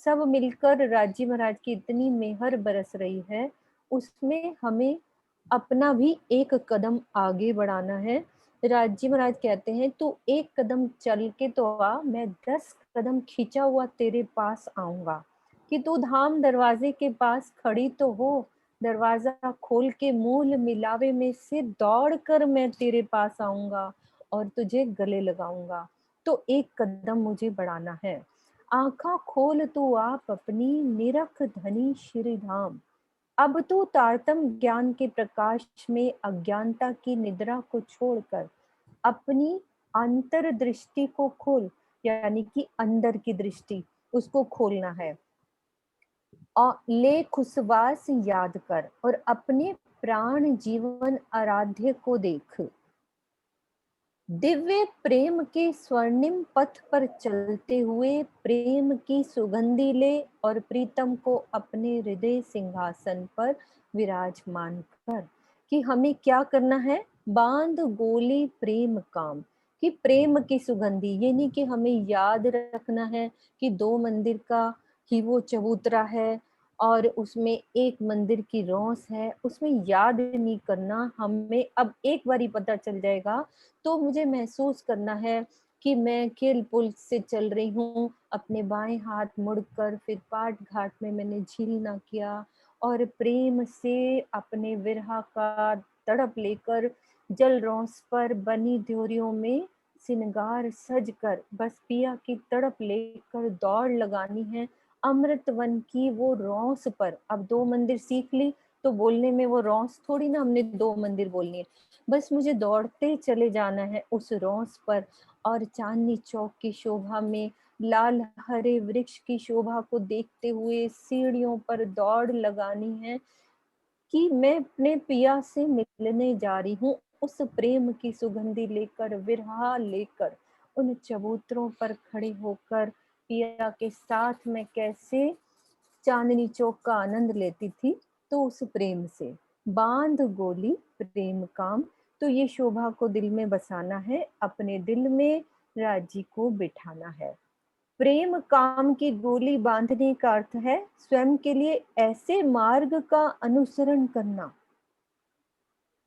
सब मिलकर राजी महाराज की इतनी मेहर बरस रही है, उसमें हमें अपना भी एक कदम आगे बढ़ाना है। राजी महाराज कहते हैं तू एक कदम चल के तो आ, मैं 10 कदम खींचा हुआ तेरे पास आऊंगा। कि तू धाम दरवाजे के पास खड़ी तो हो, दरवाजा खोल के मूल मिलावे में से दौड़ कर मैं तेरे पास आऊंगा और तुझे गले लगाऊंगा। तो एक कदम मुझे बढ़ाना है। आँखा खोल तू आप अपनी, निरख धनी श्री धाम। अब तू तारतम ज्ञान के प्रकाश में अज्ञानता की निद्रा को छोड़कर अपनी अंतर दृष्टि को खोल, यानी कि अंदर की दृष्टि उसको खोलना है। और ले खुशवास याद कर और अपने प्राण जीवन आराध्य को देख। दिव्य प्रेम के स्वर्णिम पथ पर चलते हुए प्रेम की सुगंधी ले और प्रीतम को अपने हृदय सिंहासन पर विराजमान कर। कि हमें क्या करना है? बांध गोली प्रेम काम, कि प्रेम की सुगंधी, ये नहीं कि हमें याद रखना है कि 2 मंदिर का ही वो चबूतरा है और उसमें एक मंदिर की रौस है, उसमें याद नहीं करना। हमें अब एक बार ही पता चल जाएगा, तो मुझे महसूस करना है कि मैं खेल पुल से चल रही हूँ, अपने बाएं हाथ मुड़कर फिर पाट घाट में मैंने झील ना किया और प्रेम से अपने विरह का तड़प लेकर जल रौस पर बनी ध्योरियों में सिनगार सज कर बस पिया की तड़प लेकर दौड़ लगानी है अमृत वन की वो रौस पर। अब 2 मंदिर सीख ली तो बोलने में वो रौस थोड़ी ना हमने 2 मंदिर बोलनी है, बस मुझे दौड़ते चले जाना है उस रौस पर। और चांदनी चौक की शोभा में लाल हरे वृक्ष की शोभा को देखते हुए सीढ़ियों पर दौड़ लगानी है कि मैं अपने पिया से मिलने जा रही हूँ, उस प्रेम की सुगंधी लेकर, विरहा लेकर। उन चबूतरों पर खड़े होकर पिया के साथ मैं कैसे चांदनी चौक का आनंद लेती थी, तो उस प्रेम से बांध गोली प्रेम काम। तो ये शोभा को दिल में बसाना है, अपने दिल में राजी को बिठाना है। प्रेम काम की गोली बांधने का अर्थ है स्वयं के लिए ऐसे मार्ग का अनुसरण करना,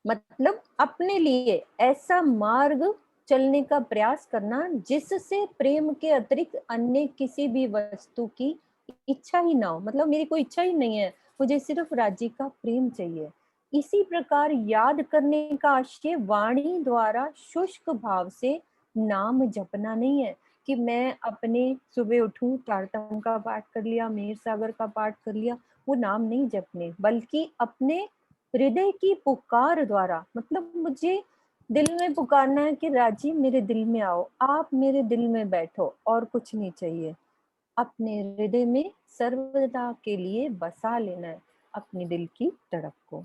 मतलब अपने लिए ऐसा मार्ग चलने का प्रयास करना जिससे प्रेम के अतिरिक्त अन्य किसी भी वस्तु की इच्छा ही ना हो, मतलब मेरी कोई इच्छा ही नहीं है, मुझे सिर्फ राज्य का प्रेम चाहिए। इसी प्रकार याद करने का आशय वाणी द्वारा शुष्क भाव से नाम जपना नहीं है कि मैं अपने सुबह उठूं, तारतम का पाठ कर लिया, मेहर सागर का पाठ कर लिया, वो नाम नहीं जपने, बल्कि अपने हृदय की पुकार द्वारा, मतलब मुझे दिल में पुकारना है कि राजी मेरे दिल में आओ, आप मेरे दिल में बैठो, और कुछ नहीं चाहिए। अपने हृदय में सर्वदा के लिए बसा लेना है अपने दिल की तड़प को।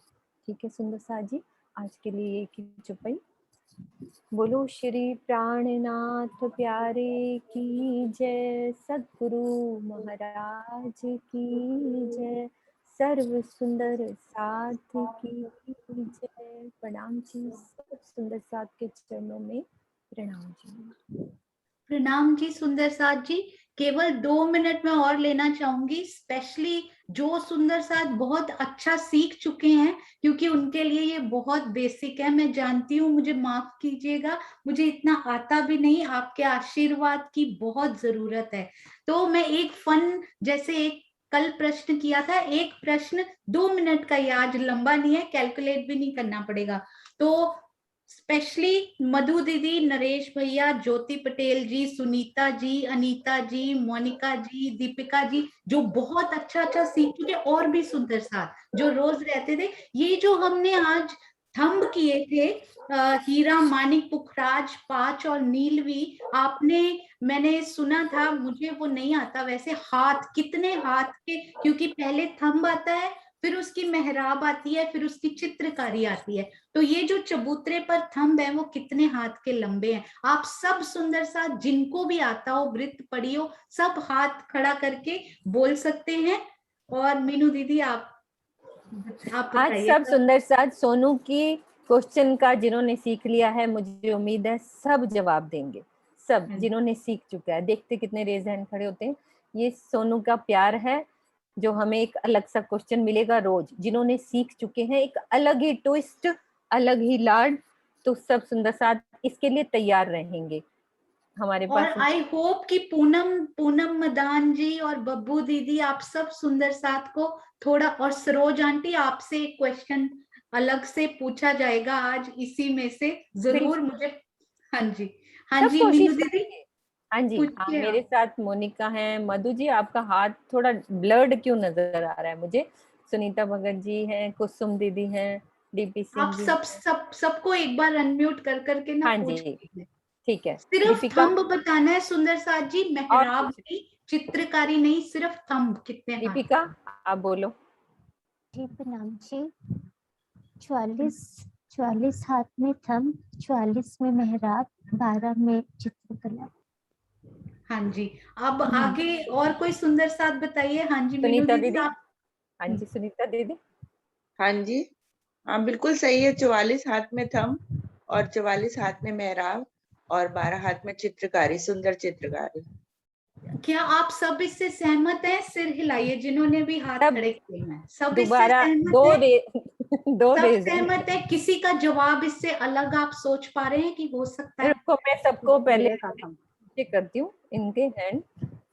ठीक है सुंदर साथ जी, आज के लिए एक ही चुपाई। बोलो श्री प्राणनाथ प्यारे की जय, सद्गुरु महाराज की जय, सर्व सुंदर साथ की जय। प्रणाम जी, सब सुंदर साथ के चरणों में प्रणाम जी। प्रणाम जी सुंदर साथ जी। केवल 2 मिनट में और लेना चाहूंगी, स्पेशली जो सुंदर साथ बहुत अच्छा सीख चुके हैं, क्योंकि उनके लिए ये बहुत बेसिक है। मैं जानती हूँ, मुझे माफ कीजिएगा, मुझे इतना आता भी नहीं, आपके आशीर्वाद की बहुत जरूरत है। तो मैं एक फन, जैसे एक कल प्रश्न किया था, एक प्रश्न 2 मिनट का ही, आज लंबा नहीं है, कैलकुलेट भी नहीं करना पड़ेगा। तो स्पेशली मधु दीदी, नरेश भैया, ज्योति पटेल जी, सुनीता जी, अनीता जी, मोनिका जी, दीपिका जी, जो बहुत अच्छा अच्छा सीख चुके, और भी सुंदर साथ जो रोज रहते थे। ये जो हमने आज थंब किए थे, हीरा, मानिक, पुखराज, पांच और नीलवी, आपने, मैंने सुना था, मुझे वो नहीं आता वैसे, हाथ कितने हाथ के, क्योंकि पहले थंब आता है, फिर उसकी मेहराब आती है, फिर उसकी चित्रकारी आती है। तो ये जो चबूतरे पर थंब है वो कितने हाथ के लंबे हैं। आप सब सुंदर साथ जिनको भी आता हो, वृत्त पड़ी हो, सब हाथ खड़ा करके बोल सकते हैं। और मीनू दीदी आप आज बताइए। सब सुंदर साथ सोनू की क्वेश्चन का जिन्होंने सीख लिया है, मुझे उम्मीद है सब जवाब देंगे, सब जिन्होंने सीख चुका है। देखते कितने रेज हैंड खड़े होते हैं। ये सोनू का प्यार है, जो हमें एक अलग सा क्वेश्चन मिलेगा रोज, जिन्होंने सीख चुके हैं एक अलग ही ट्विस्ट, अलग ही लाड। तो सब सुंदर साथ इसके लिए तैयार रहेंगे हमारे और पास। आई होप कि पूनम मदान जी और बब्बू दीदी, आप सब सुंदर साथ को थोड़ा, और सरोज आंटी, आपसे एक क्वेश्चन अलग से पूछा जाएगा आज इसी में से, जरूर मुझे। हाँ जी, हाँ सब जी मीनू कोशिश दीदी करेंगे। हाँ जी, हाँ, पूछिए मेरे आप। साथ मोनिका है। मधु जी आपका हाथ थोड़ा ब्लर्ड क्यों नजर आ रहा है मुझे? सुनीता भगत जी हैं, कुसुम दीदी हैं, डीपी आप सिंह जी सब हैं। सब सबको एक बार अनम्यूट कर करके ना हाँ पूछ जी, लीजिए। ठीक है। सिर्फ दीपिका थंब बताना है सुंदर साथ जी, और मेहराब कुछ? नहीं, चित्रकारी नहीं, सिर्फ थंब कितने हाथ। दीपिका आप बोलो। जी प्रणाम जी। 44 हाथ में थंब, 44 में मेहराब, 12 में चित्रकला। हाँ जी, अब आगे और कोई सुंदर साथ बताइए। हाँ जी मीनू सुनीता दीदी दीदी। आप। हाँ जी सुनीता दीदी। हाँ जी, हाँ बिल्कुल सही है। 44 हाथ में थंब और 44 हाथ में मेहराब और 12 हाथ में चित्रकारी, सुंदर चित्रकारी। क्या आप सब इससे सहमत हैं? सिर हिलाइए जिन्होंने भी हाथ सब खड़े किए हैं। सब इससे दोबारा सहमत है? दो सब रेज सहमत है? किसी का जवाब इससे अलग आप सोच पा रहे हैं कि हो सकता है? रुको, मैं सबको पहले मिलेगा थंब। करती हूँ इनके हैंड,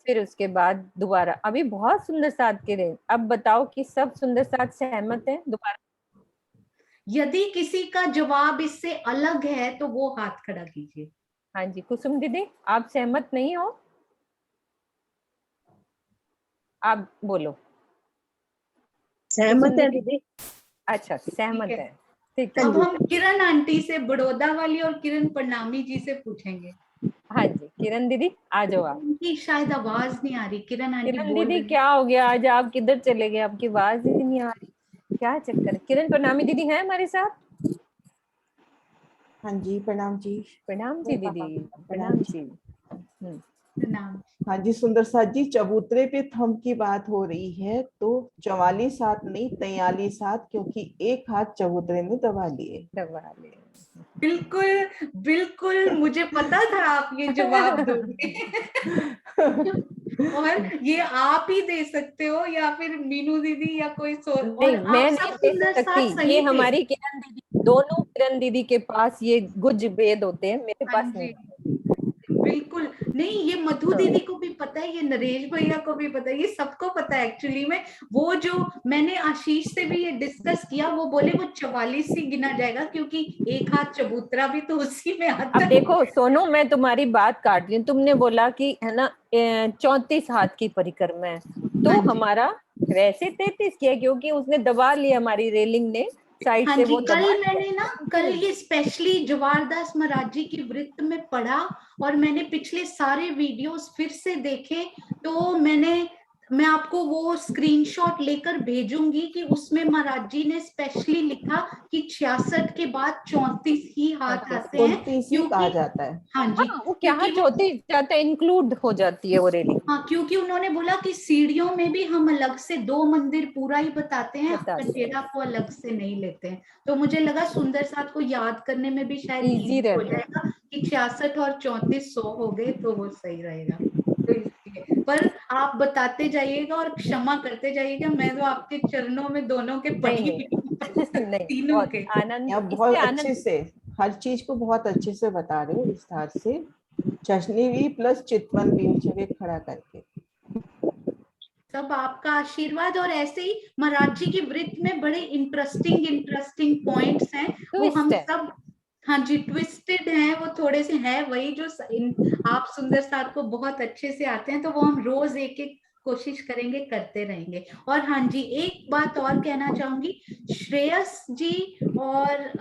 फिर उसके बाद दोबारा। अभी बहुत सुंदर साथ के रेंज। अब बताओ कि सब सुंदर साथ सहमत हैं? दोबारा यदि किसी का जवाब इससे अलग है तो वो हाथ खड़ा कीजिए। हाँ जी, कुसुम दीदी आप सहमत नहीं हो? आप बोलो। सहमत है दीदी। अच्छा सहमत ठीक है। है, ठीक है। अब हम किरण आंटी से, बड़ौदा वाली, और किरण प्रणामी जी से पूछेंगे। हाँ जी, किरण दीदी आ जाओ आप। उनकी शायद आवाज नहीं आ रही। किरण आंटी किरण बोल दीदी रही क्या हो गया आज, आप किधर चले गए? आपकी आवाज ही नहीं आ रही, क्या चक्कर है? किरण प्रणामी दीदी है हमारे साथ? हाँ जी, प्रणाम जी। प्रणाम जी दीदी, प्रणाम प्रणाम जी। जी। प्रणाम। हाँ जी सुंदर साथ जी, चबूतरे पे थंब की बात हो रही है तो 44 हाथ नहीं 43 हाथ, क्योंकि एक हाथ चबूतरे ने दबा लिए। दबा ले। बिल्कुल बिल्कुल, मुझे पता था आप ये जवाब दोगे। और ये आप ही दे सकते हो, या फिर मीनू दीदी, या कोई नहीं, और मैं आप नहीं सब दे सुंदर सकती, साथ ये सही थे। हमारी किरण दीदी, दोनों किरण दीदी के पास ये गुज भेद होते हैं, मेरे हाँ पास जी, नहीं। बिल्कुल नहीं, ये मधु दीदी को भी पता है, ये नरेश भैया को भी पता है, ये सबको पता है एक्चुअली में। वो जो मैंने आशीष से भी ये डिस्कस किया, वो बोले वो 44 ही गिना जाएगा क्योंकि एक हाथ चबूतरा भी तो उसी में आता अब है। देखो सोनू, मैं तुम्हारी बात काट रही हूँ, तुमने बोला कि है ना 34 हाथ की परिक्रमा है, तो हाँ जी। हमारा वैसे 33 किया क्योंकि उसने दबा लिया, हमारी रेलिंग ने साइड हाँ से जी, वो कल दबा लिया। मैंने ना कल ये स्पेशली जवारदास महाराज जी की वृत्त में पढ़ा और मैंने पिछले सारे वीडियोस फिर से देखे, तो मैं आपको वो स्क्रीनशॉट लेकर भेजूंगी कि उसमें महाराज जी ने स्पेशली लिखा कि 66 के बाद 34 ही हाथ आते हैं, 29 ही कहा जाता है। हाँ जी, हाँ, वो क्या होती जाता है, इंक्लूड हो जाती है वो रेलिंग। हाँ, क्योंकि उन्होंने बोला कि सीढ़ियों में भी हम अलग से 2 मंदिर पूरा ही बताते हैं, कटेरा को अलग से नहीं लेते हैं। तो मुझे लगा सुंदर साथ को याद करने में भी शायद इजी हो जाएगा कि 66 और 34 100 हो गए तो वो सही रहेगा। तो इसलिए पर आप बताते जाइएगा और क्षमा करते जाइएगा, मैं तो आपके चरणों में दोनों के पड़ी तीनों के। आप बहुत अच्छे से हर चीज को बहुत अच्छे से बता रहे हो, विस्तार से, चशनी भी प्लस चितवन भी उस जगह खड़ा करके। सब आपका आशीर्वाद, और ऐसे ही महाराज जी की वृत्त में बड़े इंटरेस्टिंग पॉइंट्स हैं, वो हम सब, हाँ जी, ट्विस्टेड हैं, वो थोड़े से हैं वही जो आप सुंदर साथ को बहुत अच्छे से आते हैं, तो वो हम रोज एक एक कोशिश करेंगे, करते रहेंगे। और हाँ जी, एक बात और कहना चाहूंगी, श्रेयस जी और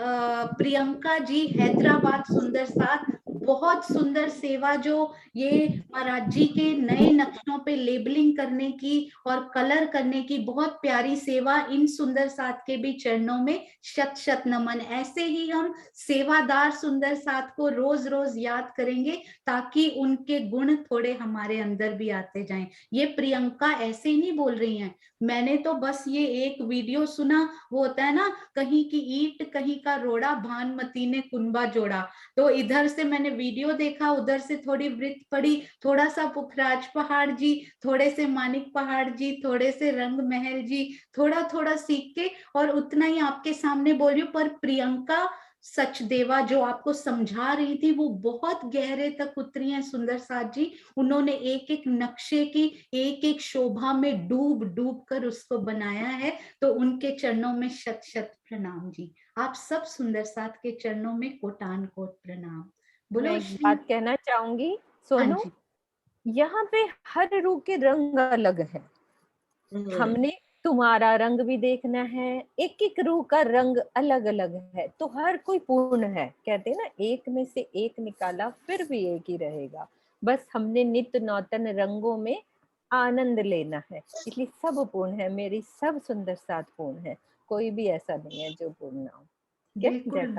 प्रियंका जी हैदराबाद सुंदर साथ, बहुत सुंदर सेवा जो ये महाराज जी के नए नक्शों पे लेबलिंग करने की और कलर करने की बहुत प्यारी सेवा, इन सुंदर साथ के भी चरणों में शत शत नमन। ऐसे ही हम सेवादार सुंदर साथ को रोज रोज याद करेंगे ताकि उनके गुण थोड़े हमारे अंदर भी आते जाएं। ये प्रियंका ऐसे ही नहीं बोल रही हैं, मैंने तो बस ये एक वीडियो सुना, वो होता है ना, कहीं की ईंट कहीं का रोड़ा, भानुमती ने कुंबा जोड़ा, तो इधर से मैंने वीडियो देखा, उधर से थोड़ी वृत्त पढ़ी, थोड़ा सा पुखराज पहाड़ जी, थोड़े से मानिक पहाड़ जी, थोड़े से रंग महल जी, थोड़ा थोड़ा सीख के और उतना ही आपके सामने बोल रही हूँ। पर प्रियंका सचदेवा जो आपको समझा रही थी, वो बहुत गहरे तक उतरी हैं सुंदर साथ जी, उन्होंने एक एक नक्शे की एक एक शोभा में डूब डूब कर उसको बनाया है, तो उनके चरणों में शत शत प्रणाम जी। आप सब सुंदर साथ के चरणों में कोटान कोट प्रणाम। बोलो। मैं एक बात कहना चाहूंगी सोनू, यहाँ पे हर रूह के रंग अलग है, हमने तुम्हारा रंग भी देखना है, एक एक रूह का रंग अलग अलग है, तो हर कोई पूर्ण है, कहते हैं ना, एक में से एक निकाला फिर भी एक ही रहेगा, बस हमने नित्य नौतन रंगों में आनंद लेना है, इसलिए सब पूर्ण है, मेरी सब सुंदर साथ पूर्ण है, कोई भी ऐसा नहीं है जो पूर्ण ना हो। बिल्कुल,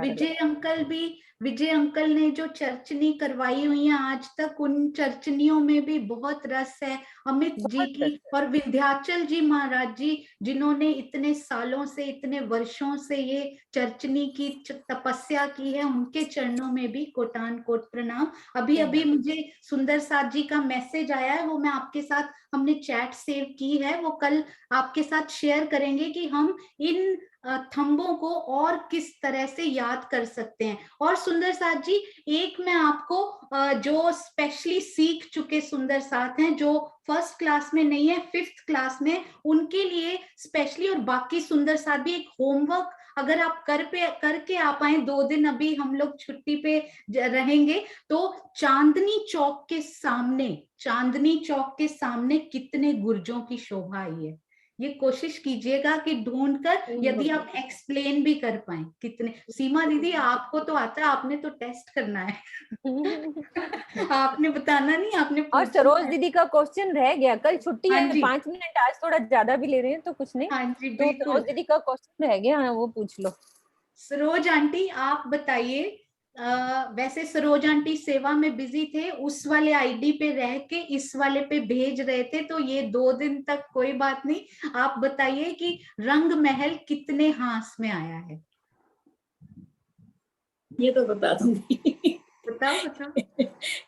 विजय अंकल ने जो चर्चनी करवाई हुई है आज तक, उन चर्चनियों में भी बहुत रस है, अमित जी की और विंध्याचल जी महाराज जी, जिन्होंने इतने सालों से, इतने वर्षों से ये चर्चनी की तपस्या की है, उनके चरणों में भी कोटान कोट प्रणाम। अभी अभी मुझे सुंदर साथ जी का मैसेज आया है, वो मैं आपके साथ, हमने चैट सेव की है, वो कल आपके साथ शेयर करेंगे कि हम इन थंबों को और किस तरह से याद कर सकते हैं। और सुंदर साथ जी, एक मैं आपको जो स्पेशली सीख चुके सुंदर साथ हैं, जो फर्स्ट क्लास में नहीं है, 5th क्लास में, उनके लिए स्पेशली, और बाकी सुंदर साथ भी, एक होमवर्क अगर आप करके आ पाए, 2 दिन अभी हम लोग छुट्टी पे रहेंगे, तो चांदनी चौक के सामने कितने गुर्जों की शोभा आई है, ये कोशिश कीजिएगा कि ढूंढकर, यदि आप एक्सप्लेन भी कर पाए कितने। सीमा दीदी आपको तो आता है, आपने तो टेस्ट करना है आपने बताना नहीं, आपने। और सरोज दीदी का क्वेश्चन रह गया, कल छुट्टी है, 5 मिनट आज थोड़ा ज्यादा भी ले रहे हैं तो कुछ नहीं, तो सरोज दीदी का क्वेश्चन रह गया, वो पूछ लो। सरोज आंटी आप बताइए, वैसे सरोज आंटी सेवा में बिजी थे, उस वाले आईडी पे रह के इस वाले पे भेज रहे थे, तो ये 2 दिन तक कोई बात नहीं, आप बताइए कि रंग महल कितने हांस में आया है। ये तो बता दूंगी बताओ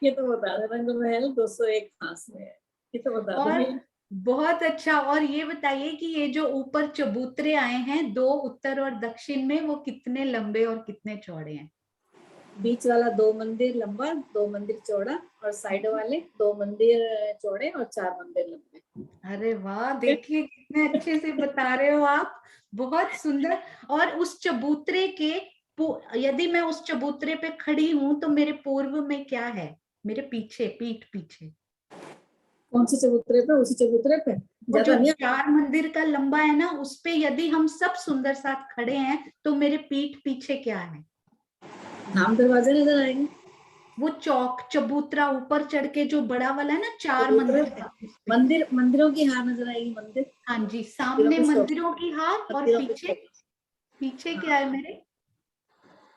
ये तो बता दे, रंग महल 201 हांस में है, ये तो बता दूंगी। बहुत अच्छा। और ये बताइए कि ये जो ऊपर चबूतरे आए हैं 2 उत्तर और दक्षिण में, वो कितने लंबे और कितने चौड़े हैं? बीच वाला 2 मंदिर लंबा, 2 मंदिर चौड़ा, और साइड वाले 2 मंदिर चौड़े और 4 मंदिर लंबे। अरे वाह, देखिए कितने अच्छे से बता रहे हो आप, बहुत सुंदर। और उस चबूतरे के यदि मैं उस चबूतरे पे खड़ी हूँ तो मेरे पूर्व में क्या है? मेरे पीछे, पीठ पीछे। कौन से चबूतरे पे? उसी चबूतरे पे वो ज्यादा जो नहीं। 4 मंदिर का लंबा है ना, उस पे यदि हम सब सुंदर साथ खड़े हैं तो मेरे पीठ पीछे क्या है? धाम दरवाजे नजर आएंगे। वो चौक चबूतरा ऊपर चढ़ के जो बड़ा वाला है ना, 4 मंदिर है उस पे। मंदिरों की हार नजर आएगी। मंदिर, हाँ जी, सामने मंदिरों की हार, और मंदिरों की पीछे पीछे हाँ। क्या है मेरे?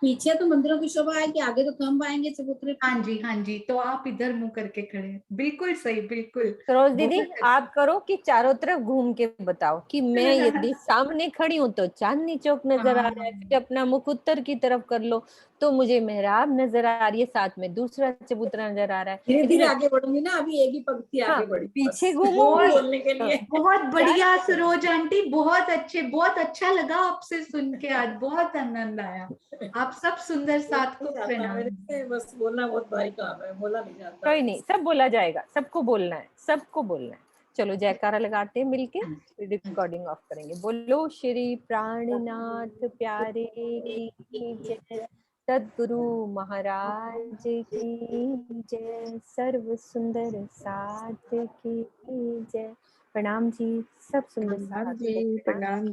पीछे तो मंदिरों की शोभा है कि आगे तो कम आएंगे चबूतरे पे। हाँ जी, हाँ जी, तो आप इधर मुंह करके खड़े हैं। बिल्कुल सही, बिल्कुल। सरोज दीदी बहुत अच्छा। आप करो कि चारों तरफ घूम के बताओ कि मैं यदि सामने खड़ी हूँ तो चांदनी चौक नजर आ रहा है, फिर अपना मुख उत्तर की तरफ कर लो तो मुझे मेहराब नजर आ रही है, साथ में दूसरा चबूतरा नजर आ रहा है। धीरे धीरे आगे बढ़ूंगी ना, अभी एक ही पंक्ति हाँ, आगे बढ़ी, पीछे बस घूमूंगी बोलने के लिए। बहुत बढ़िया सरोज आंटी, बहुत अच्छे, बहुत अच्छा लगा आपसे सुन के, आज बहुत आनंद आया। आप सब सुंदर साथ को प्रणाम। मेरे से बस बोलना बहुत भारी काम है, बोला नहीं जाता। कोई नहीं, सब बोला जाएगा, सबको बोलना है, सबको बोलना है। चलो जयकारा लगाते हैं मिलके, रिकॉर्डिंग ऑफ करेंगे। बोलो श्री प्राणनाथ प्यारे की जय, सद्गुरु महाराज की जय, सर्व सुंदर साथ की जय। प्रणाम जी, सब सुंदर साथ को प्रणाम जी।